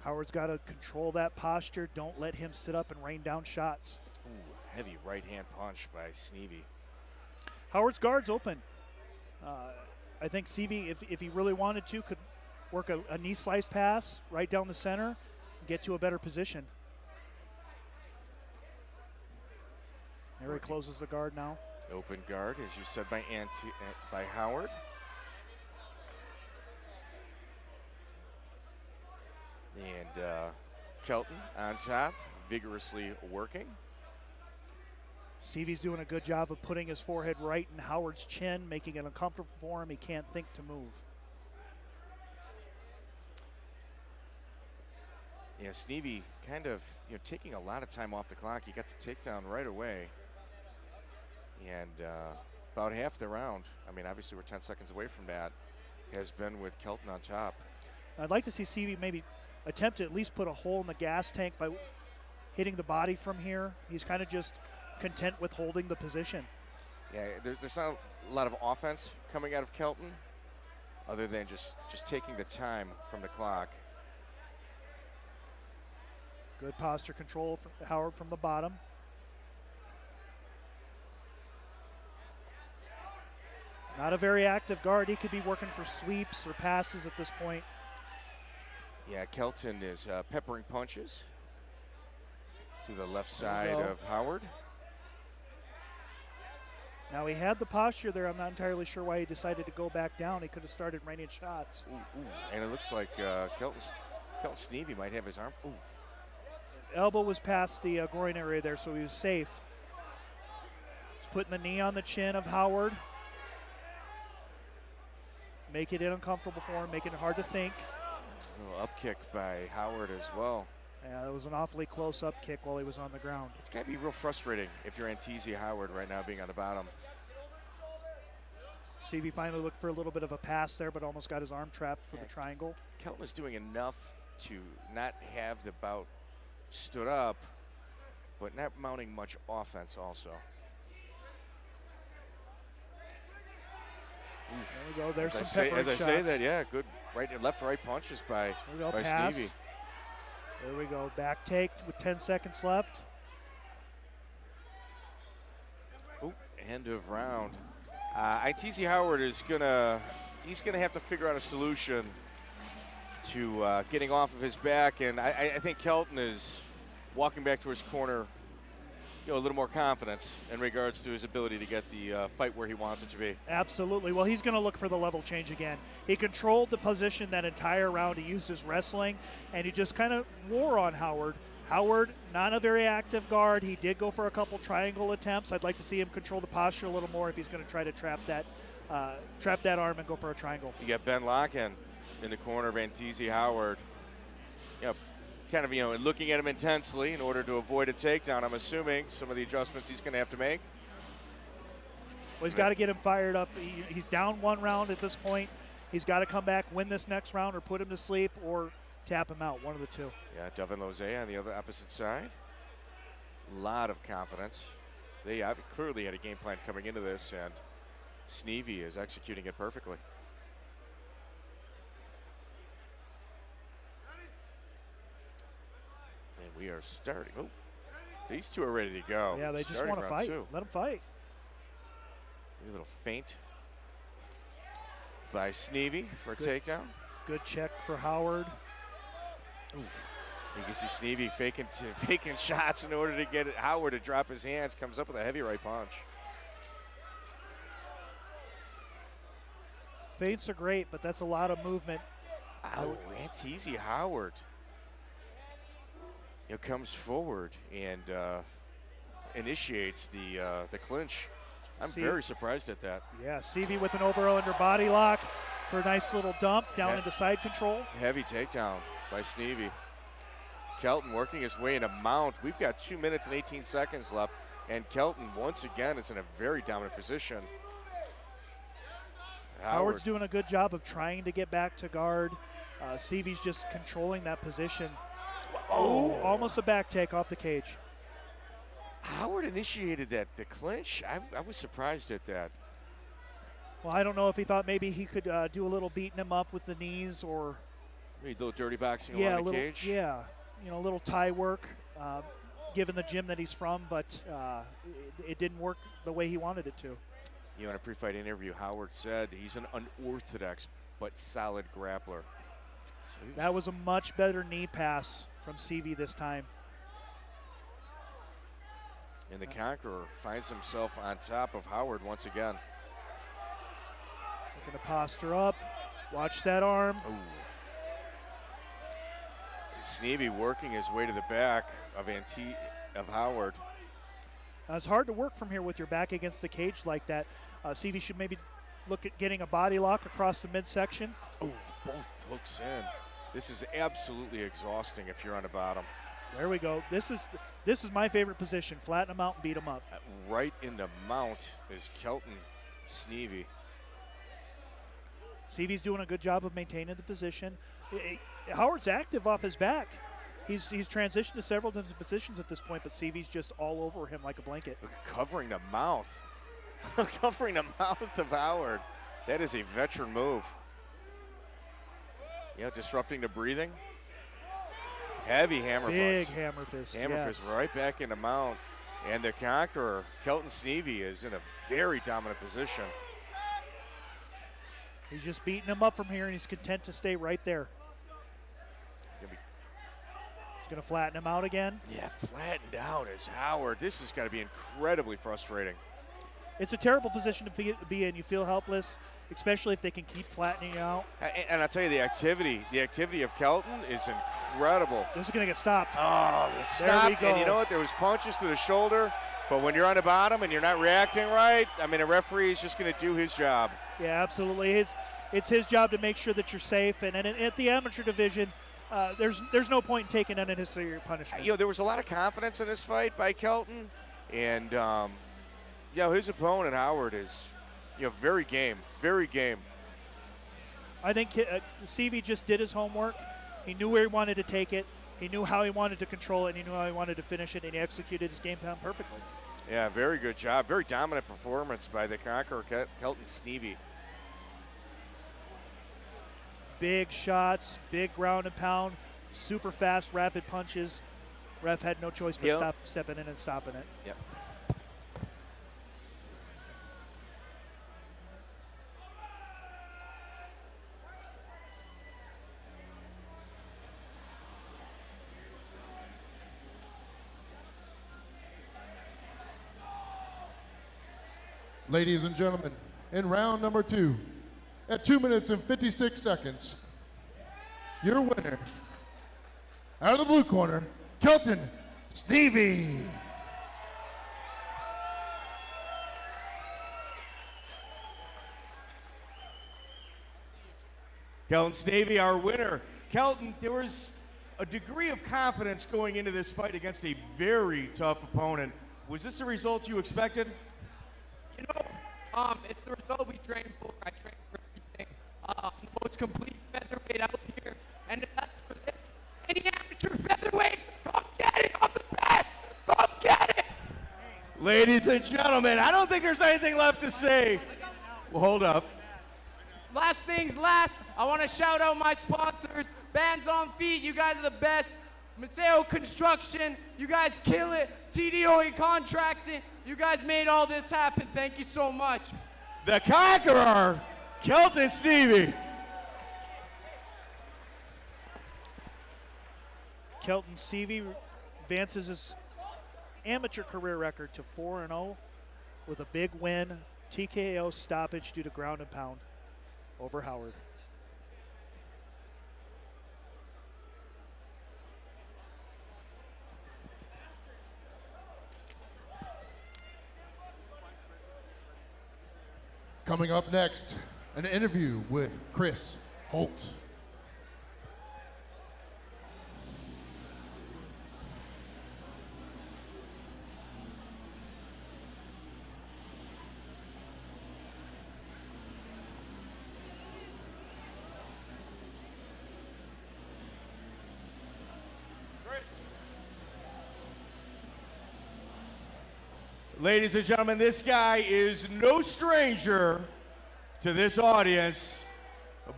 Howard's got to control that posture. Don't let him sit up and rain down shots. Ooh, heavy right hand punch by Stevie. Howard's guard's open. I think Stevie, if he really wanted to, could work a knee slice pass right down the center and get to a better position. There he closes the guard now. Open guard, as you said, by Howard. And Kelton on top, vigorously working. Stevie's doing a good job of putting his forehead right in Howard's chin, making it uncomfortable for him. He can't think to move. Yeah, Stevie kind of taking a lot of time off the clock. He got the takedown right away. And about half the round, I mean, obviously we're 10 seconds away from that, has been with Kelton on top. I'd like to see Stevie maybe attempt to at least put a hole in the gas tank by hitting the body from here. He's kind of just content with holding the position. Yeah, there's not a lot of offense coming out of Kelton other than just taking the time from the clock. Good posture control from Howard from the bottom. Not a very active guard. He could be working for sweeps or passes at this point. Yeah, Kelton is peppering punches to the left side of Howard. Now he had the posture there. I'm not entirely sure why he decided to go back down. He could have started raining shots. Ooh. And it looks like Kelton Stevie might have his arm. Ooh. Elbow was past the groin area there, so he was safe. He's putting the knee on the chin of Howard. Make it uncomfortable for him, making it hard to think. A little up kick by Howard as well. Yeah, that was an awfully close up kick while he was on the ground. It's got to be real frustrating if you're Antizia Howard right now being on the bottom. Stevie finally looked for a little bit of a pass there, but almost got his arm trapped for the triangle. Kelton is doing enough to not have the bout stood up, but not mounting much offense also. Oof. There we go. There's as some I peppering say, shots. As I say that, yeah, good left to right punches by pass. Stevie. There we go. Back take with 10 seconds left. Ooh, end of round. Antizia Howard is he's gonna have to figure out a solution to getting off of his back, and I think Kelton is walking back to his corner, a little more confidence in regards to his ability to get the fight where he wants it to be. Absolutely. Well, he's going to look for the level change again. He controlled the position that entire round. He used his wrestling, and he just kind of wore on Howard. Howard, not a very active guard. He did go for a couple triangle attempts. I'd like to see him control the posture a little more if he's going to try to trap that arm and go for a triangle. You got Ben Locken in the corner of Antizia Howard. Kind of, looking at him intensely in order to avoid a takedown. I'm assuming some of the adjustments he's going to have to make. Well, he's got to get him fired up. He's down one round at this point. He's got to come back, win this next round, or put him to sleep, or tap him out, one of the two. Yeah, Devin Lozay on the other opposite side. A lot of confidence. They clearly had a game plan coming into this, and Stevie is executing it perfectly. We are starting. Oh, these two are ready to go. Yeah, they just want to fight. Let them fight. A little feint by Stevie for a takedown. Good check for Howard. Oof. You can see Stevie faking shots in order to get Howard to drop his hands. Comes up with a heavy right punch. Feints are great, but that's a lot of movement. Oh, Antizia Howard. Comes forward and initiates the clinch. I'm very surprised at that. Yeah, Stevie with an over-under body lock for a nice little dump down into side control. Heavy takedown by Stevie. Kelton working his way in a mount. We've got 2 minutes and 18 seconds left, and Kelton once again is in a very dominant position. Howard's doing a good job of trying to get back to guard. Stevie's just controlling that position. Oh, almost a back take off the cage. Howard initiated the clinch. I was surprised at that. Well, I don't know if he thought maybe he could do a little beating him up with the knees, or maybe a little dirty boxing around the cage. Yeah, a little tie work, given the gym that he's from, but it didn't work the way he wanted it to. In a pre-fight interview, Howard said he's an unorthodox but solid grappler. That was a much better knee pass from Stevie this time. And the Conqueror finds himself on top of Howard once again. Looking to posture up. Watch that arm. Ooh. Stevie working his way to the back of Howard. Now, it's hard to work from here with your back against the cage like that. Stevie should maybe look at getting a body lock across the midsection. Oh, both hooks in. This is absolutely exhausting if you're on the bottom. There we go. This is my favorite position. Flatten them out and beat them up. Right in the mount is Kelton Stevie. Stevie's doing a good job of maintaining the position. Howard's active off his back. He's transitioned to several different positions at this point, but Stevie's just all over him like a blanket. Covering the mouth. Covering the mouth of Howard. That is a veteran move. Yeah, disrupting the breathing. Heavy hammer Big fist. hammer fist. Hammer fist right back in the mount. And the conqueror, Kelton Stevie, is in a very dominant position. He's just beating him up from here, and he's content to stay right there. He's going to flatten him out again. Yeah, flattened out is Howard. This is going to be incredibly frustrating. It's a terrible position to be in. You feel helpless, especially if they can keep flattening you out. And I'll tell you, the activity of Kelton is incredible. This is going to get stopped. Oh, it's stopped. And you know what? There was punches to the shoulder, but when you're on the bottom and you're not reacting right, I mean, a referee is just going to do his job. Yeah, absolutely. It's his job to make sure that you're safe. And at the amateur division, there's no point in taking unnecessary punishment. You know, there was a lot of confidence in this fight by Kelton, and his opponent Howard is, very game, very game. I think Stevie just did his homework. He knew where he wanted to take it. He knew how he wanted to control it, and he knew how he wanted to finish it, and he executed his game plan perfectly. Yeah, very good job. Very dominant performance by the conqueror, Kelton Stevie. Big shots, big ground and pound, super fast, rapid punches. Ref had no choice but stepping in and stopping it. Yep. Ladies and gentlemen, in round number 2, at 2 minutes and 56 seconds, your winner, out of the blue corner, Kelton Stevie. Kelton Stevie, our winner. Kelton, there was a degree of confidence going into this fight against a very tough opponent. Was this the result you expected? You know, it's the result we trained for. I trained for everything. The most complete featherweight out here. And if that's for this, any amateur featherweight, come get it. I'm the best. Come get it. Ladies and gentlemen, I don't think there's anything left to say. Well, hold up. Last things last, I want to shout out my sponsors. Bands on Feet, you guys are the best. Maseo Construction, you guys kill it. TDOE Contracting, you guys made all this happen. Thank you so much. The conqueror, Kelton Stevie. Kelton Stevie advances his amateur career record to 4-0 with a big win, TKO stoppage due to ground and pound over Howard. Coming up next, an interview with Chris Holt. Ladies and gentlemen, this guy is no stranger to this audience.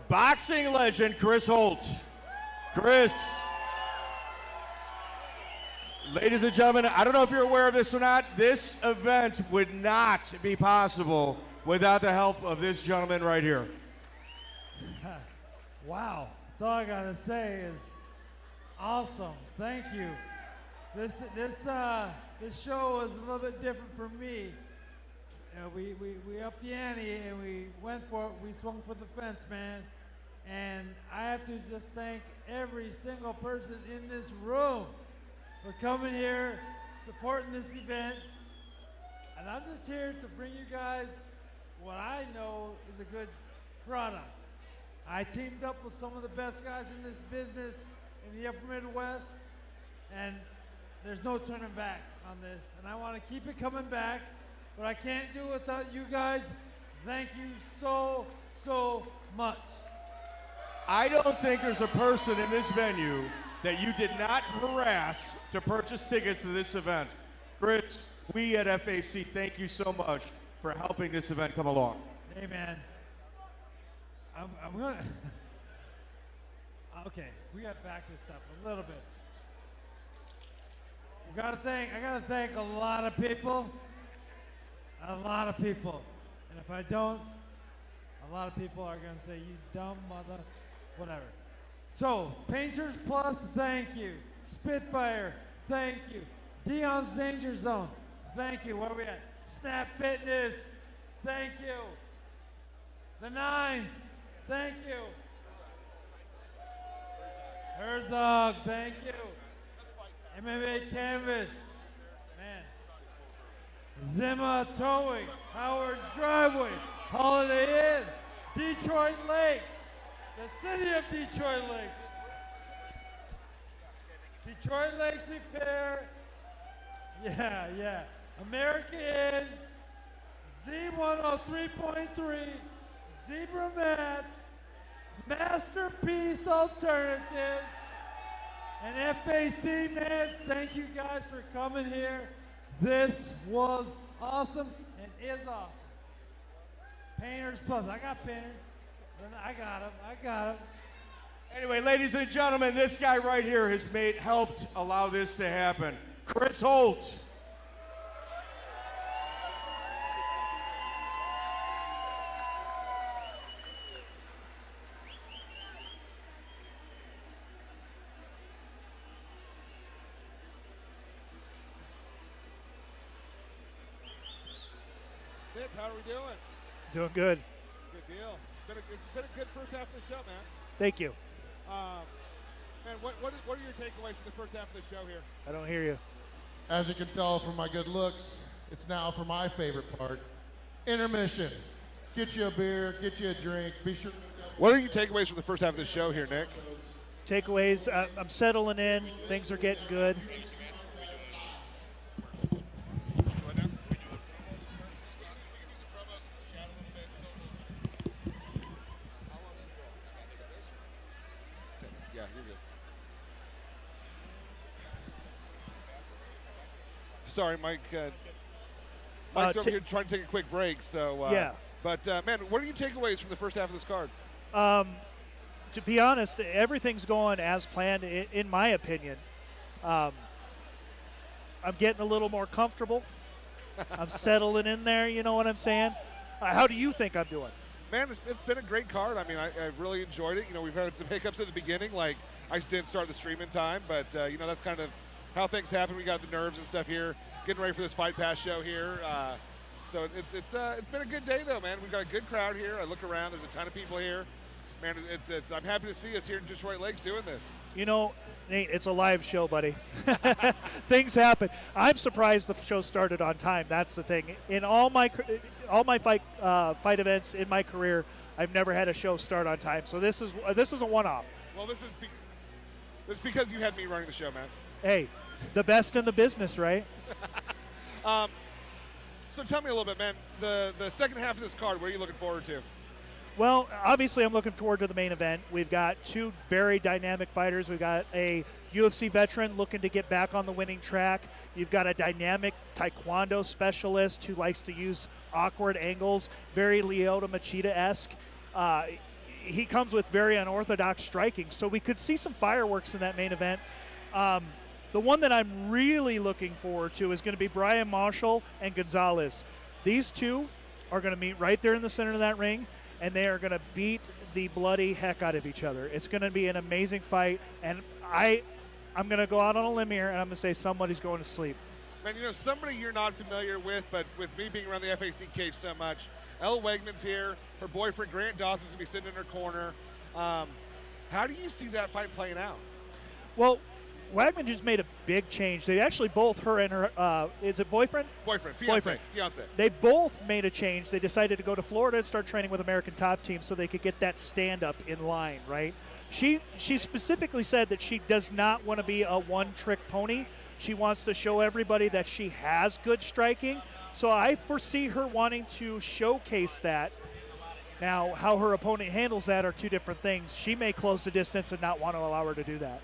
Boxing legend, Chris Holt. Chris. Ladies and gentlemen, I don't know if you're aware of this or not. This event would not be possible without the help of this gentleman right here. Wow. That's all I gotta say is awesome. Thank you. This show was a little bit different for me. We upped the ante and we went for it. We swung for the fence, man. And I have to just thank every single person in this room for coming here, supporting this event. And I'm just here to bring you guys what I know is a good product. I teamed up with some of the best guys in this business in the upper Midwest. and there's no turning back on this. And I want to keep it coming back, but I can't do it without you guys. Thank you so, so much. I don't think there's a person in this venue that you did not harass to purchase tickets to this event. Chris, we at FAC thank you so much for helping this event come along. Hey, man. I'm going to... Okay, we got to back this up a little bit. I got to thank a lot of people. A lot of people. And if I don't, a lot of people are going to say, you dumb mother, whatever. So, Painters Plus, thank you. Spitfire, thank you. Dion's Danger Zone, thank you. Where are we at? Snap Fitness, thank you. The Nines, thank you. Herzog, thank you. MMA Canvas, man. Zimma Towing, Howard's Driveway, Holiday Inn, Detroit Lakes, the city of Detroit Lakes. Detroit Lakes Repair, yeah. American Inn, Z103.3, Zebra Mats, Masterpiece Alternatives, and FAC, man, thank you guys for coming here. This was awesome and is awesome. Painters Plus, I got painters. I got them. Anyway, ladies and gentlemen, this guy right here has helped allow this to happen. Chris Holtz. Nick, how are we doing? Doing good. Good deal. It's been a good first half of the show, man. Thank you. Man, what are your takeaways from the first half of the show here? I don't hear you. As you can tell from my good looks, it's now for my favorite part. Intermission. Get you a beer, get you a drink. Be sure. What are your takeaways from the first half of the show here, Nick? Takeaways, I'm settling in. Things are getting good. Sorry, Mike. Mike's over here trying to take a quick break. So yeah. But man, what are your takeaways from the first half of this card? To be honest, everything's going as planned, in my opinion. I'm getting a little more comfortable. I'm settling in there. You know what I'm saying? How do you think I'm doing? Man, it's been a great card. I mean, I've really enjoyed it. You know, we've had some hiccups at the beginning, like I didn't start the stream in time, but you know, that's kind of how things happen. We got the nerves and stuff here, getting ready for this Fight Pass show here. So it's been a good day though, man. We've got a good crowd here. I look around, there's a ton of people here. Man, I'm happy to see us here in Detroit Lakes doing this. You know, Nate, it's a live show, buddy. Things happen. I'm surprised the show started on time. That's the thing. In all my fight events in my career, I've never had a show start on time. So this is a one-off. Well, this is because you had me running the show, man. Hey, the best in the business, right? So tell me a little bit, man. The second half of this card, what are you looking forward to? Well, obviously I'm looking forward to the main event. We've got two very dynamic fighters. We've got a UFC veteran looking to get back on the winning track. You've got a dynamic taekwondo specialist who likes to use awkward angles, very Lyoto Machida-esque. He comes with very unorthodox striking, so we could see some fireworks in that main event. The one that I'm really looking forward to is going to be Brian Marshall and Gonzalez. These two are going to meet right there in the center of that ring, and they are going to beat the bloody heck out of each other. It's going to be an amazing fight, and I'm going to go out on a limb here, and I'm going to say somebody's going to sleep. Man, you know, somebody you're not familiar with, but with me being around the FAC cage so much, Elle Wegman's here. Her boyfriend, Grant Dawson's going to be sitting in her corner. How do you see that fight playing out? Well, Wagman just made a big change. They actually both, her and her, is it boyfriend? Boyfriend. Fiance. They both made a change. They decided to go to Florida and start training with American Top Team so they could get that stand-up in line, right? She specifically said that she does not want to be a one-trick pony. She wants to show everybody that she has good striking. So I foresee her wanting to showcase that. Now, how her opponent handles that are two different things. She may close the distance and not want to allow her to do that.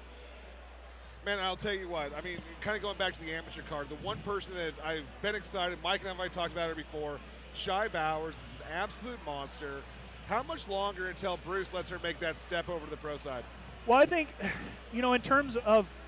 Man, I'll tell you what. I mean, kind of going back to the amateur card, the one person that I've been excited, Mike and I have talked about her before, Shy Bowers is an absolute monster. How much longer until Bruce lets her make that step over to the pro side? Well, I think, in terms of,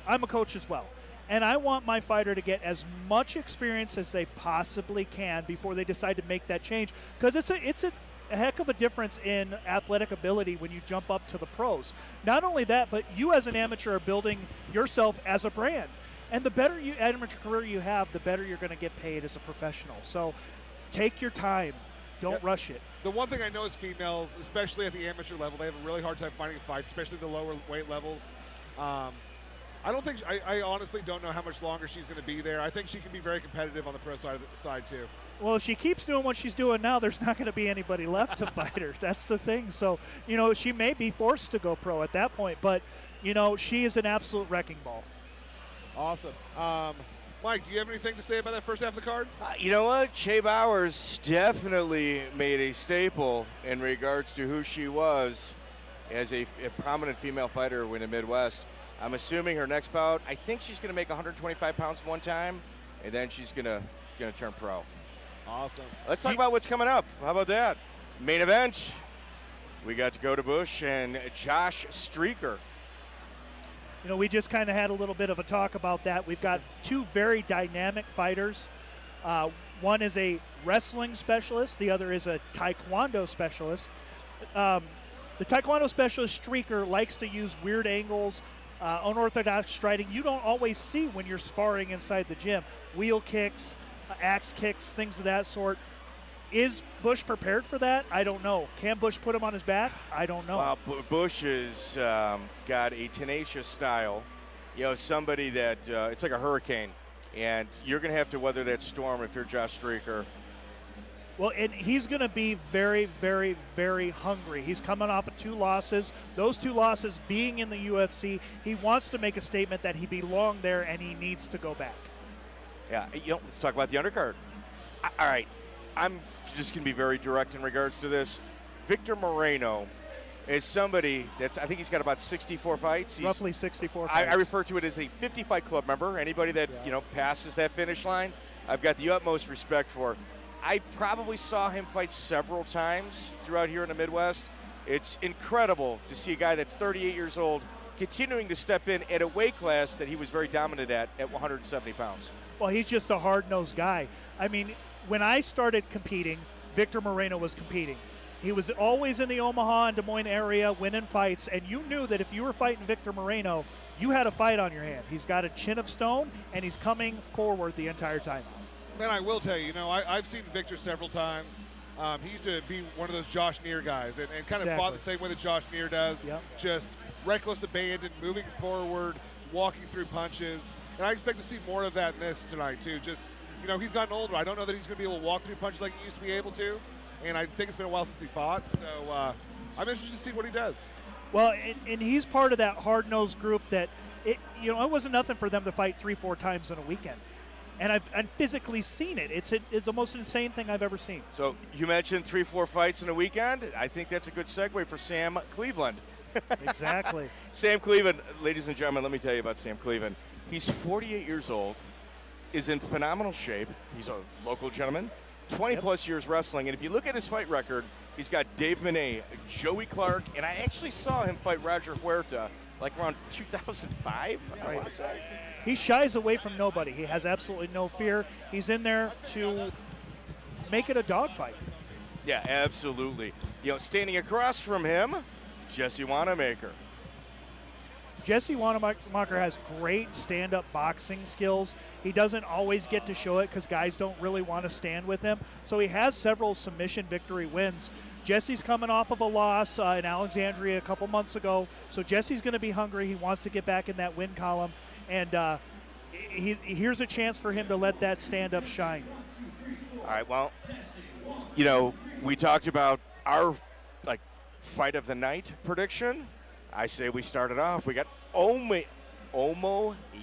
I'm a coach as well, and I want my fighter to get as much experience as they possibly can before they decide to make that change, because it's a heck of a difference in athletic ability when you jump up to the pros. Not only that, but you as an amateur are building yourself as a brand. And the better amateur career you have, the better you're going to get paid as a professional. So take your time. Don't rush it. The one thing I know is females, especially at the amateur level, they have a really hard time finding fights, especially the lower weight levels. I honestly don't know how much longer she's going to be there. I think she can be very competitive on the pro side too. Well, if she keeps doing what she's doing now, there's not going to be anybody left to fight her. That's the thing. So, she may be forced to go pro at that point. But, she is an absolute wrecking ball. Awesome. Mike, do you have anything to say about that first half of the card? You know what? Shay Bowers definitely made a staple in regards to who she was as a prominent female fighter in the Midwest. I'm assuming her next bout, I think she's going to make 125 pounds one time, and then she's going to turn pro. Awesome. Let's talk about what's coming up. How about that? Main event. We got Dakota Bush and Josh Streaker. We just kind of had a little bit of a talk about that. We've got two very dynamic fighters. One is a wrestling specialist. The other is a taekwondo specialist. The taekwondo specialist, Streaker, likes to use weird angles, unorthodox striking. You don't always see when you're sparring inside the gym. Wheel kicks, axe kicks, things of that sort. Is Bush prepared for that? I don't know. Can Bush put him on his back? I don't know. Bush has got a tenacious style. Somebody that it's like a hurricane, and you're going to have to weather that storm if you're Josh Streaker. Well, and he's going to be very, very, very hungry. He's coming off of 2 losses. Those 2 losses being in the UFC, he wants to make a statement that he belonged there and he needs to go back. Yeah, let's talk about the undercard. All right, I'm just going to be very direct in regards to this. Victor Moreno is somebody that's, I think he's got about 64 fights. He's, roughly 64 fights. I refer to it as a 50-fight club member. Anybody that, passes that finish line, I've got the utmost respect for. I probably saw him fight several times throughout here in the Midwest. It's incredible to see a guy that's 38 years old continuing to step in at a weight class that he was very dominant at 170 pounds. Well, he's just a hard-nosed guy. I mean, when I started competing, Victor Moreno was competing. He was always in the Omaha and Des Moines area winning fights, and you knew that if you were fighting Victor Moreno, you had a fight on your hand. He's got a chin of stone, and he's coming forward the entire time. Man, I will tell you, I've seen Victor several times. He used to be one of those Josh Neer guys and kind of fought the same way that Josh Neer does. Yep. Just reckless abandon, moving forward, walking through punches. And I expect to see more of that in this tonight, too. Just, he's gotten older. I don't know that he's going to be able to walk through punches like he used to be able to. And I think it's been a while since he fought. So I'm interested to see what he does. Well, and he's part of that hard-nosed group that, it wasn't nothing for them to fight 3-4 times in a weekend. And I've physically seen it. It's the most insane thing I've ever seen. So you mentioned 3-4 fights in a weekend. I think that's a good segue for Sam Cleveland. Exactly. Sam Cleveland, ladies and gentlemen, let me tell you about Sam Cleveland. He's 48 years old, is in phenomenal shape. He's a local gentleman, 20-plus years wrestling. And if you look at his fight record, he's got Dave Monet, Joey Clark, and I actually saw him fight Roger Huerta like around 2005, I want to say. He shies away from nobody. He has absolutely no fear. He's in there to make it a dogfight. Yeah, absolutely. Standing across from him, Jesse Wanamaker. Jesse Wanamaker has great stand-up boxing skills. He doesn't always get to show it because guys don't really want to stand with him. So he has several submission victory wins. Jesse's coming off of a loss in Alexandria a couple months ago, so Jesse's going to be hungry. He wants to get back in that win column, and here's a chance for him to let that stand-up shine. All right, well, we talked about our fight of the night prediction. I say we started off. We got Omo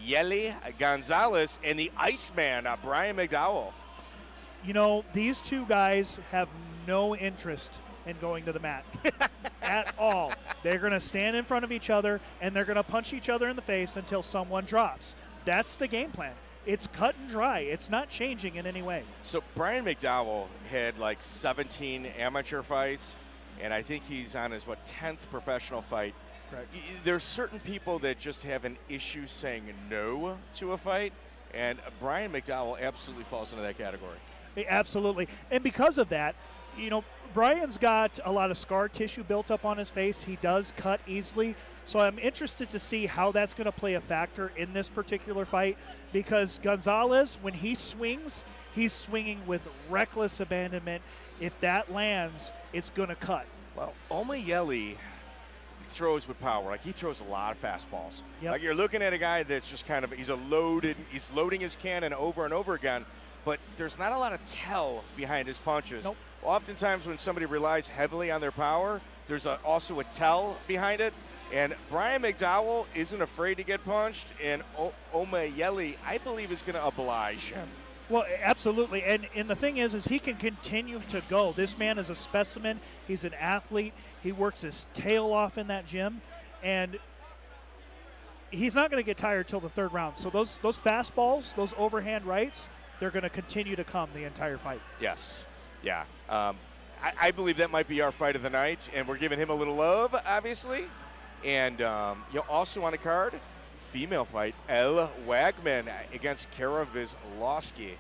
Yeli Gonzalez and the Iceman, Brian McDowell. These two guys have no interest in going to the mat at all. They're going to stand in front of each other, and they're going to punch each other in the face until someone drops. That's the game plan. It's cut and dry. It's not changing in any way. So Brian McDowell had 17 amateur fights, and I think he's on his 10th professional fight. Correct. There's certain people that just have an issue saying no to a fight, and Brian McDowell absolutely falls into that category. Absolutely. And because of that, Brian's got a lot of scar tissue built up on his face. He does cut easily. So I'm interested to see how that's going to play a factor in this particular fight, because Gonzalez, when he swings, he's swinging with reckless abandonment. If that lands, it's going to cut. Well, Omayeli throws with power. He throws a lot of fastballs. Yep. You're looking at a guy that's just he's loading his cannon over and over again, but there's not a lot of tell behind his punches. Nope. Oftentimes when somebody relies heavily on their power, there's also a tell behind it. And Brian McDowell isn't afraid to get punched, and Omayeli, I believe, is going to oblige him. Well, absolutely. And the thing is he can continue to go. This man is a specimen. He's an athlete. He works his tail off in that gym. And he's not going to get tired till the third round. So those fastballs, those overhand rights, they're going to continue to come the entire fight. Yes. Yeah. I believe that might be our fight of the night, and we're giving him a little love, obviously. And also on the card, female fight, Elle Wagman against Kara Kozlowski.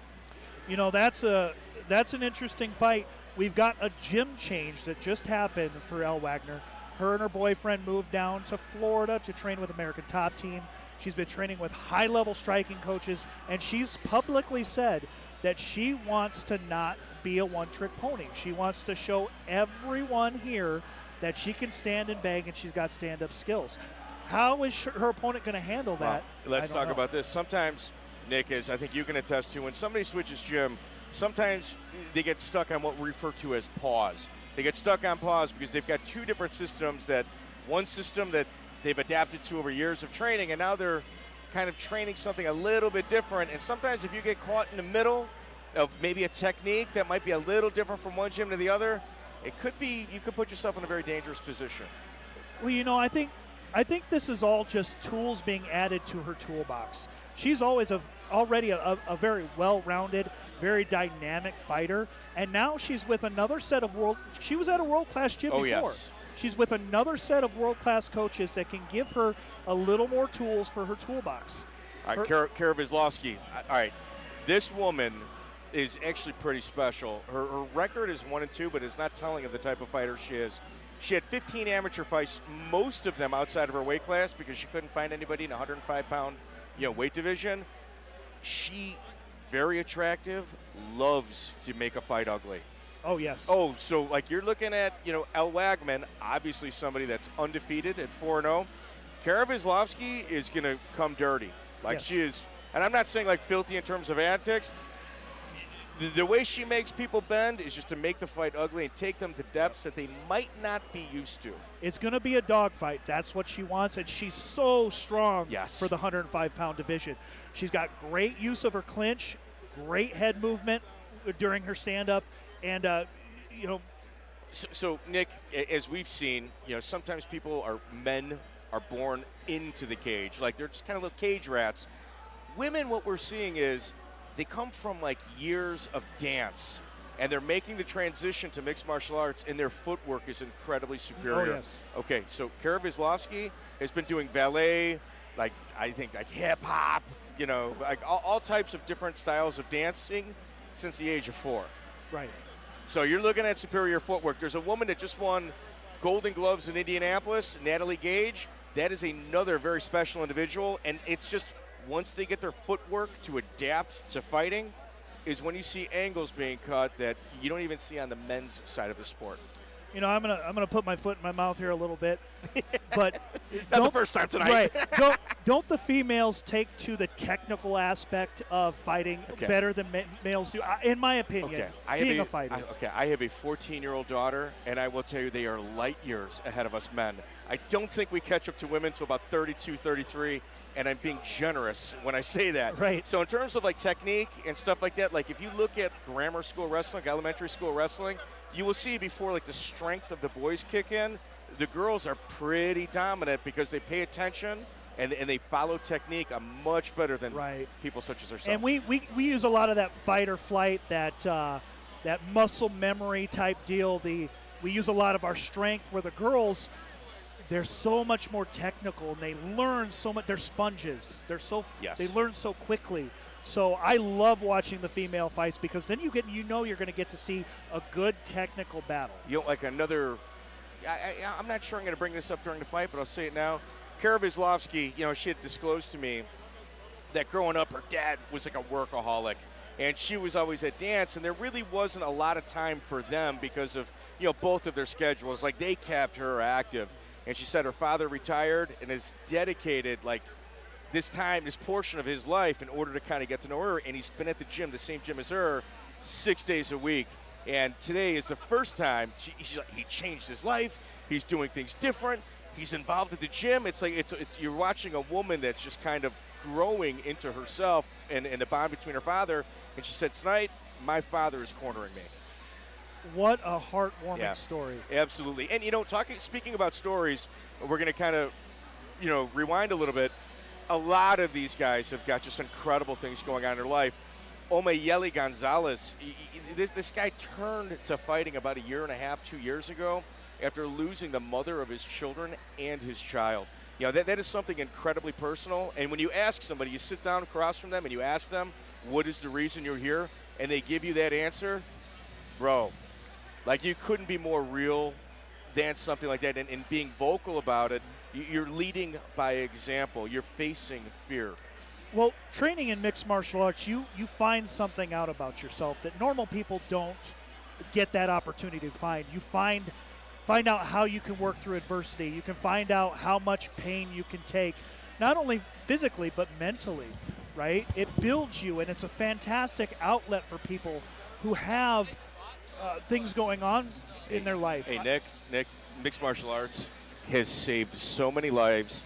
That's an interesting fight. We've got a gym change that just happened for Elle Wagner. Her and her boyfriend moved down to Florida to train with American Top Team. She's been training with high-level striking coaches, and she's publicly said that she wants to not be a one-trick pony. She wants to show everyone here that she can stand and bang, and she's got stand-up skills. How is her opponent going to handle that? Well, let's talk about this. Sometimes, Nick, as I think you can attest to, when somebody switches gym, sometimes they get stuck on what we refer to as pause. They get stuck on pause because they've got two different systems, one system that they've adapted to over years of training, and now they're kind of training something a little bit different. And sometimes if you get caught in the middle of maybe a technique that might be a little different from one gym to the other, you could put yourself in a very dangerous position. Well, I think this is all just tools being added to her toolbox. She's always already a very well-rounded, very dynamic fighter, and now she's with another set of she was at a world-class gym before. Yes. She's with another set of world-class coaches that can give her a little more tools for her toolbox. All right, Kara Kozlowski. All right, this woman is actually pretty special. Her record is 1-2, but it's not telling of the type of fighter she is. She had 15 amateur fights, most of them outside of her weight class because she couldn't find anybody in a 105-pound, weight division. She, very attractive, loves to make a fight ugly. Oh, yes. Oh, so you're looking at, Elle Wagman, obviously somebody that's undefeated at 4-0. Kara Kozlowski is going to come dirty. Yes. She is, and I'm not saying filthy in terms of antics. The way she makes people bend is just to make the fight ugly and take them to depths that they might not be used to. It's going to be a dogfight. That's what she wants, and she's so strong for the 105-pound division. She's got great use of her clinch, great head movement during her stand-up, and, So, Nick, as we've seen, sometimes men are born into the cage. They're just kind of little cage rats. Women, what we're seeing is they come from years of dance, and they're making the transition to mixed martial arts, and their footwork is incredibly superior. Oh, yes. Okay, so Kara Kozlowski has been doing ballet, I think hip hop, all types of different styles of dancing since the age of 4. Right. So you're looking at superior footwork. There's a woman that just won Golden Gloves in Indianapolis, Natalie Gage. That is another very special individual, and it's just once they get their footwork to adapt to fighting is when you see angles being cut that you don't even see on the men's side of the sport. You know, I'm gonna put my foot in my mouth here a little bit, but Not the first time tonight. Right? Don't the females take to the technical aspect of fighting better than males do? In my opinion, being a fighter. I have a 14-year-old daughter, and I will tell you they are light years ahead of us men. I don't think we catch up to women till about 32, 33. And I'm being generous when I say that. Right. So in terms of like technique and stuff like that, like if you look at grammar school wrestling, elementary school wrestling, you will see before like the strength of the boys kick in, the girls are pretty dominant because they pay attention and they follow technique much better than people such as ourselves. And we use a lot of that fight or flight, that muscle memory type deal. We use a lot of our strength, where the girls, they're so much more technical, and they learn so much. They're sponges. They learn so quickly. So I love watching the female fights, because then you're going to get to see a good technical battle. You know, like another. I'm not sure I'm going to bring this up during the fight, but I'll say it now. Kara Wisłowski, you know, she had disclosed to me that growing up, her dad was like a workaholic, and she was always at dance, and there really wasn't a lot of time for them because of, you know, both of their schedules. Like, they kept her active. And she said her father retired and has dedicated, like, this portion of his life in order to kind of get to know her. And he's been at the gym, the same gym as her, 6 days a week. And today is the first time he changed his life. He's doing things different. He's involved at the gym. It's like you're watching a woman that's just kind of growing into herself and the bond between her father. And she said, tonight, my father is cornering me. What a heartwarming story. Absolutely. And, you know, speaking about stories, we're going to kind of, you know, rewind a little bit. A lot of these guys have got just incredible things going on in their life. Omayeli Gonzalez, this guy turned to fighting about 1.5 years, 2 years ago after losing the mother of his children and his child. You know, that is something incredibly personal. And when you ask somebody, you sit down across from them and you ask them, what is the reason you're here? And they give you that answer, bro. Like, you couldn't be more real than something like that. And being vocal about it, you're leading by example. You're facing fear. Well, training in mixed martial arts, you find something out about yourself that normal people don't get that opportunity to find. You find out how you can work through adversity. You can find out how much pain you can take, not only physically but mentally, right? It builds you, and it's a fantastic outlet for people who have things going on in their life. Hey, Nick, mixed martial arts has saved so many lives,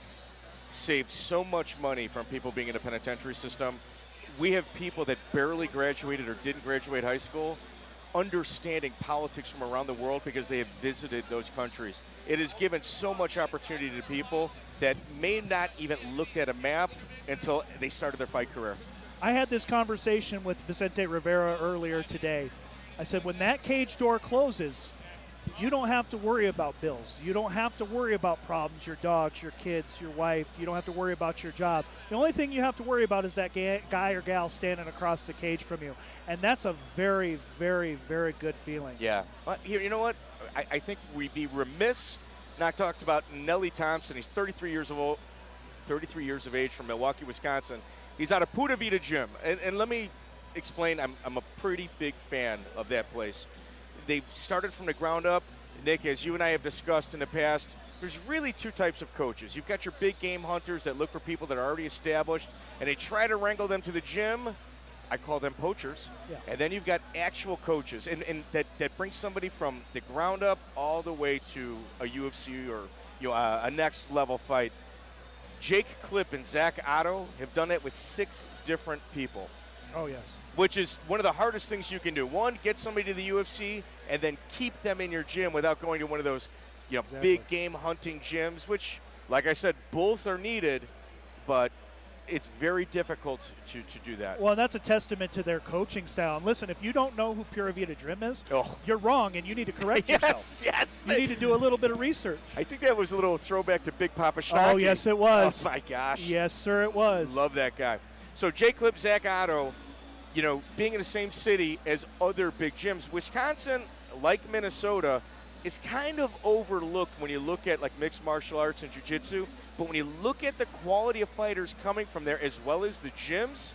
saved so much money from people being in the penitentiary system. We have people that barely graduated or didn't graduate high school understanding politics from around the world because they have visited those countries. It has given so much opportunity to people that may not even looked at a map until they started their fight career. I had this conversation with Vicente Rivera earlier today. I said, when that cage door closes, you don't have to worry about bills. You don't have to worry about problems, your dogs, your kids, your wife. You don't have to worry about your job. The only thing you have to worry about is that guy or gal standing across the cage from you. And that's a very, very, very good feeling. Yeah. You know what? I think we'd be remiss not talked about Nelly Thompson. He's 33 years of age from Milwaukee, Wisconsin. He's out of Puta Vida Gym. And let me explain, I'm a pretty big fan of that place. They've started from the ground up. Nick, as you and I have discussed in the past, there's really two types of coaches. You've got your big game hunters that look for people that are already established, and they try to wrangle them to the gym. I call them poachers. Yeah. And then you've got actual coaches, and that brings somebody from the ground up all the way to a UFC or a next level fight. Jake Klipp and Zach Otto have done that with 6 different people. Oh, yes. Which is one of the hardest things you can do. One, get somebody to the UFC, and then keep them in your gym without going to one of those, big game hunting gyms, which, like I said, both are needed, but it's very difficult to do that. Well, that's a testament to their coaching style. And listen, if you don't know who Pura Vida Gym is, you're wrong, and you need to correct yourself. Yes. You need to do a little bit of research. I think that was a little throwback to Big Papa Schnocky. Oh, yes, it was. Oh, my gosh. Yes, sir, it was. Love that guy. So Jake Klipp, Zach Otto, being in the same city as other big gyms, Wisconsin, like Minnesota, is kind of overlooked when you look at like mixed martial arts and jiu-jitsu. But when you look at the quality of fighters coming from there as well as the gyms,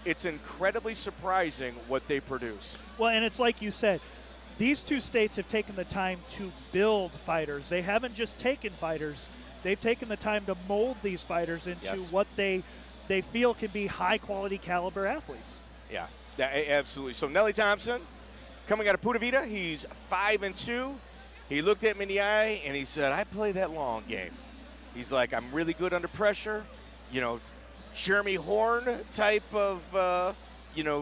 it's incredibly surprising what they produce. Well, and it's like you said, these two states have taken the time to build fighters. They haven't just taken fighters. They've taken the time to mold these fighters into what they feel can be high-quality caliber athletes. Yeah, absolutely. So Nelly Thompson, coming out of Puerto Vida, he's 5-2. He looked at me in the eye and he said, "I play that long game." He's like, "I'm really good under pressure." Jeremy Horn type of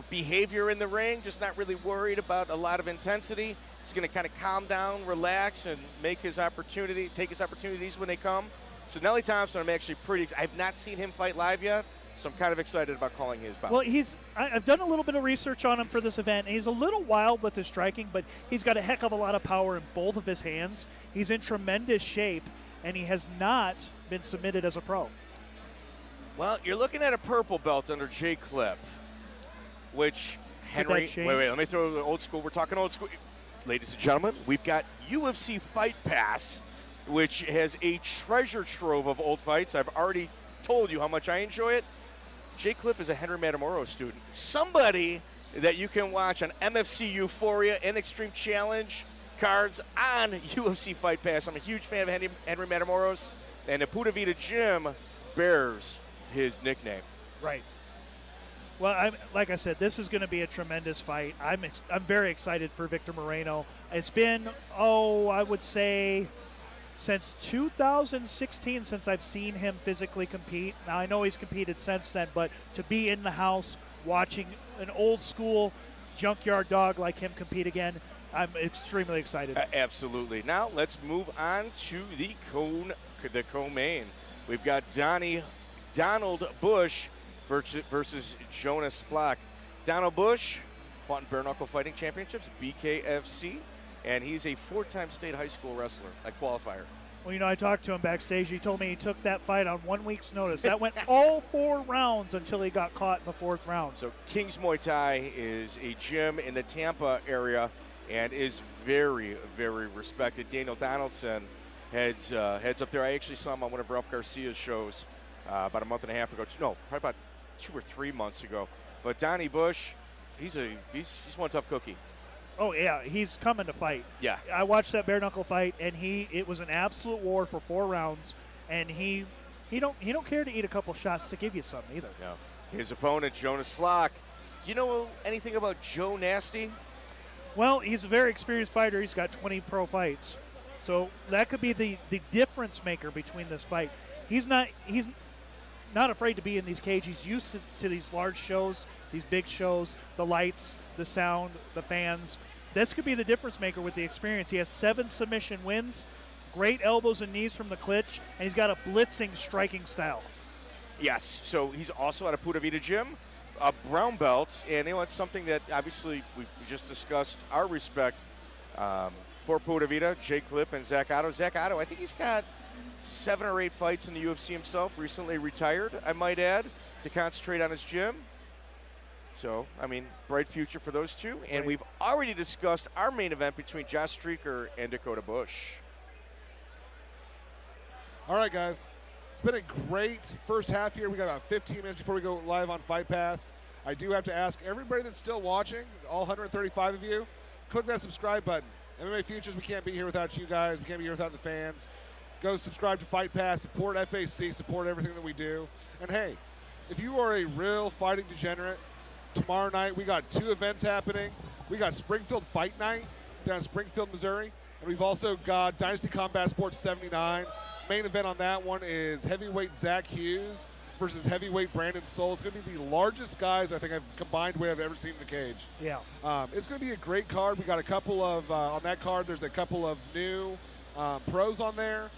behavior in the ring, just not really worried about a lot of intensity. He's going to kind of calm down, relax, and take his opportunities when they come. So Nelly Thompson, I'm actually I've not seen him fight live yet, so I'm kind of excited about calling his bout. Well, I've done a little bit of research on him for this event. He's a little wild with his striking, but he's got a heck of a lot of power in both of his hands. He's in tremendous shape, and he has not been submitted as a pro. Well, you're looking at a purple belt under Jay Clip, which Henry. Wait, let me throw the old school. We're talking old school. Ladies and gentlemen, we've got UFC Fightpass, which has a treasure trove of old fights. I've already told you how much I enjoy it. Jay Clip is a Henry Matamoros student. Somebody that you can watch on MFC Euphoria and Extreme Challenge cards on UFC Fightpass. I'm a huge fan of Henry Matamoros, and the Puerto Vida gym bears his nickname. Right. Well, like I said, this is going to be a tremendous fight. I'm very excited for Victor Moreno. It's been, I would say, since 2016 since I've seen him physically compete. Now, I know he's competed since then, but to be in the house watching an old school junkyard dog like him compete again, I'm extremely excited. Absolutely. Now, let's move on to the co-main. We've got Donald Bush versus Jonas Flock. Donald Bush fought in bare knuckle fighting championships, BKFC, and he's a 4-time state high school wrestler, a qualifier. Well, I talked to him backstage. He told me he took that fight on 1 week's notice. That went all 4 rounds until he got caught in the 4th round. So King's Muay Thai is a gym in the Tampa area and is very, very respected. Daniel Donaldson heads up there. I actually saw him on one of Ralph Garcia's shows about a month and a half ago. No, probably about 2 or 3 months ago. But Donnie Bush, he's one tough cookie. Oh yeah, he's coming to fight. Yeah, I watched that bare knuckle fight, and it was an absolute war for 4 rounds, and he don't care to eat a couple shots to give you something either. No. His opponent, Jonas Flock. Do you know anything about Joe Nasty? Well, he's a very experienced fighter. He's got 20 pro fights, so that could be the difference maker between this fight. He's not afraid to be in these cages. He's used to these large shows, these big shows, the lights, the sound, the fans. This could be the difference maker with the experience. He has 7 submission wins, great elbows and knees from the clinch, and he's got a blitzing striking style. Yes, so he's also at a Puerto Vida gym, a brown belt, and it's something that obviously we just discussed our respect for Puerto Vida, Jay Clip and Zach Otto. Zach Otto, I think he's got 7 or 8 fights in the UFC himself, recently retired, I might add, to concentrate on his gym. So, bright future for those two. And we've already discussed our main event between Josh Streaker and Dakota Bush. All right, guys. It's been a great first half here. We got about 15 minutes before we go live on Fight Pass. I do have to ask everybody that's still watching, all 135 of you, click that subscribe button. MMA Futures, we can't be here without you guys. We can't be here without the fans. Go subscribe to Fight Pass, support FAC, support everything that we do. And hey, if you are a real fighting degenerate, tomorrow night we got 2 events happening. We got Springfield Fight Night down in Springfield, Missouri. And we've also got Dynasty Combat Sports 79. Main event on that one is heavyweight Zach Hughes versus heavyweight Brandon Soul. It's going to be the largest guys I think I've combined weight I've ever seen in the cage. Yeah. It's going to be a great card. We got a couple of, on that card, there's a couple of new pros on there.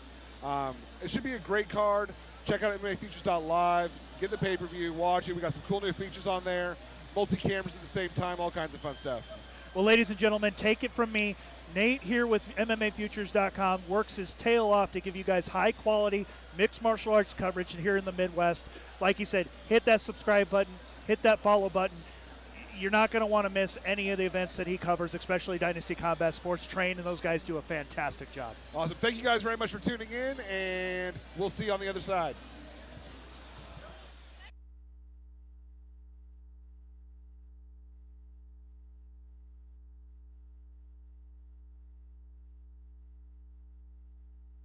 It should be a great card. Check out MMAFeatures.live. Get the pay-per-view. Watch it. We got some cool new features on there. Multi-cameras at the same time. All kinds of fun stuff. Well, ladies and gentlemen, take it from me. Nate here with MMAFutures.com works his tail off to give you guys high-quality mixed martial arts coverage here in the Midwest. Like he said, hit that subscribe button. Hit that follow button. You're not going to want to miss any of the events that he covers, especially Dynasty Combat Sports. Train, and those guys do a fantastic job. Awesome. Thank you guys very much for tuning in, and we'll see you on the other side.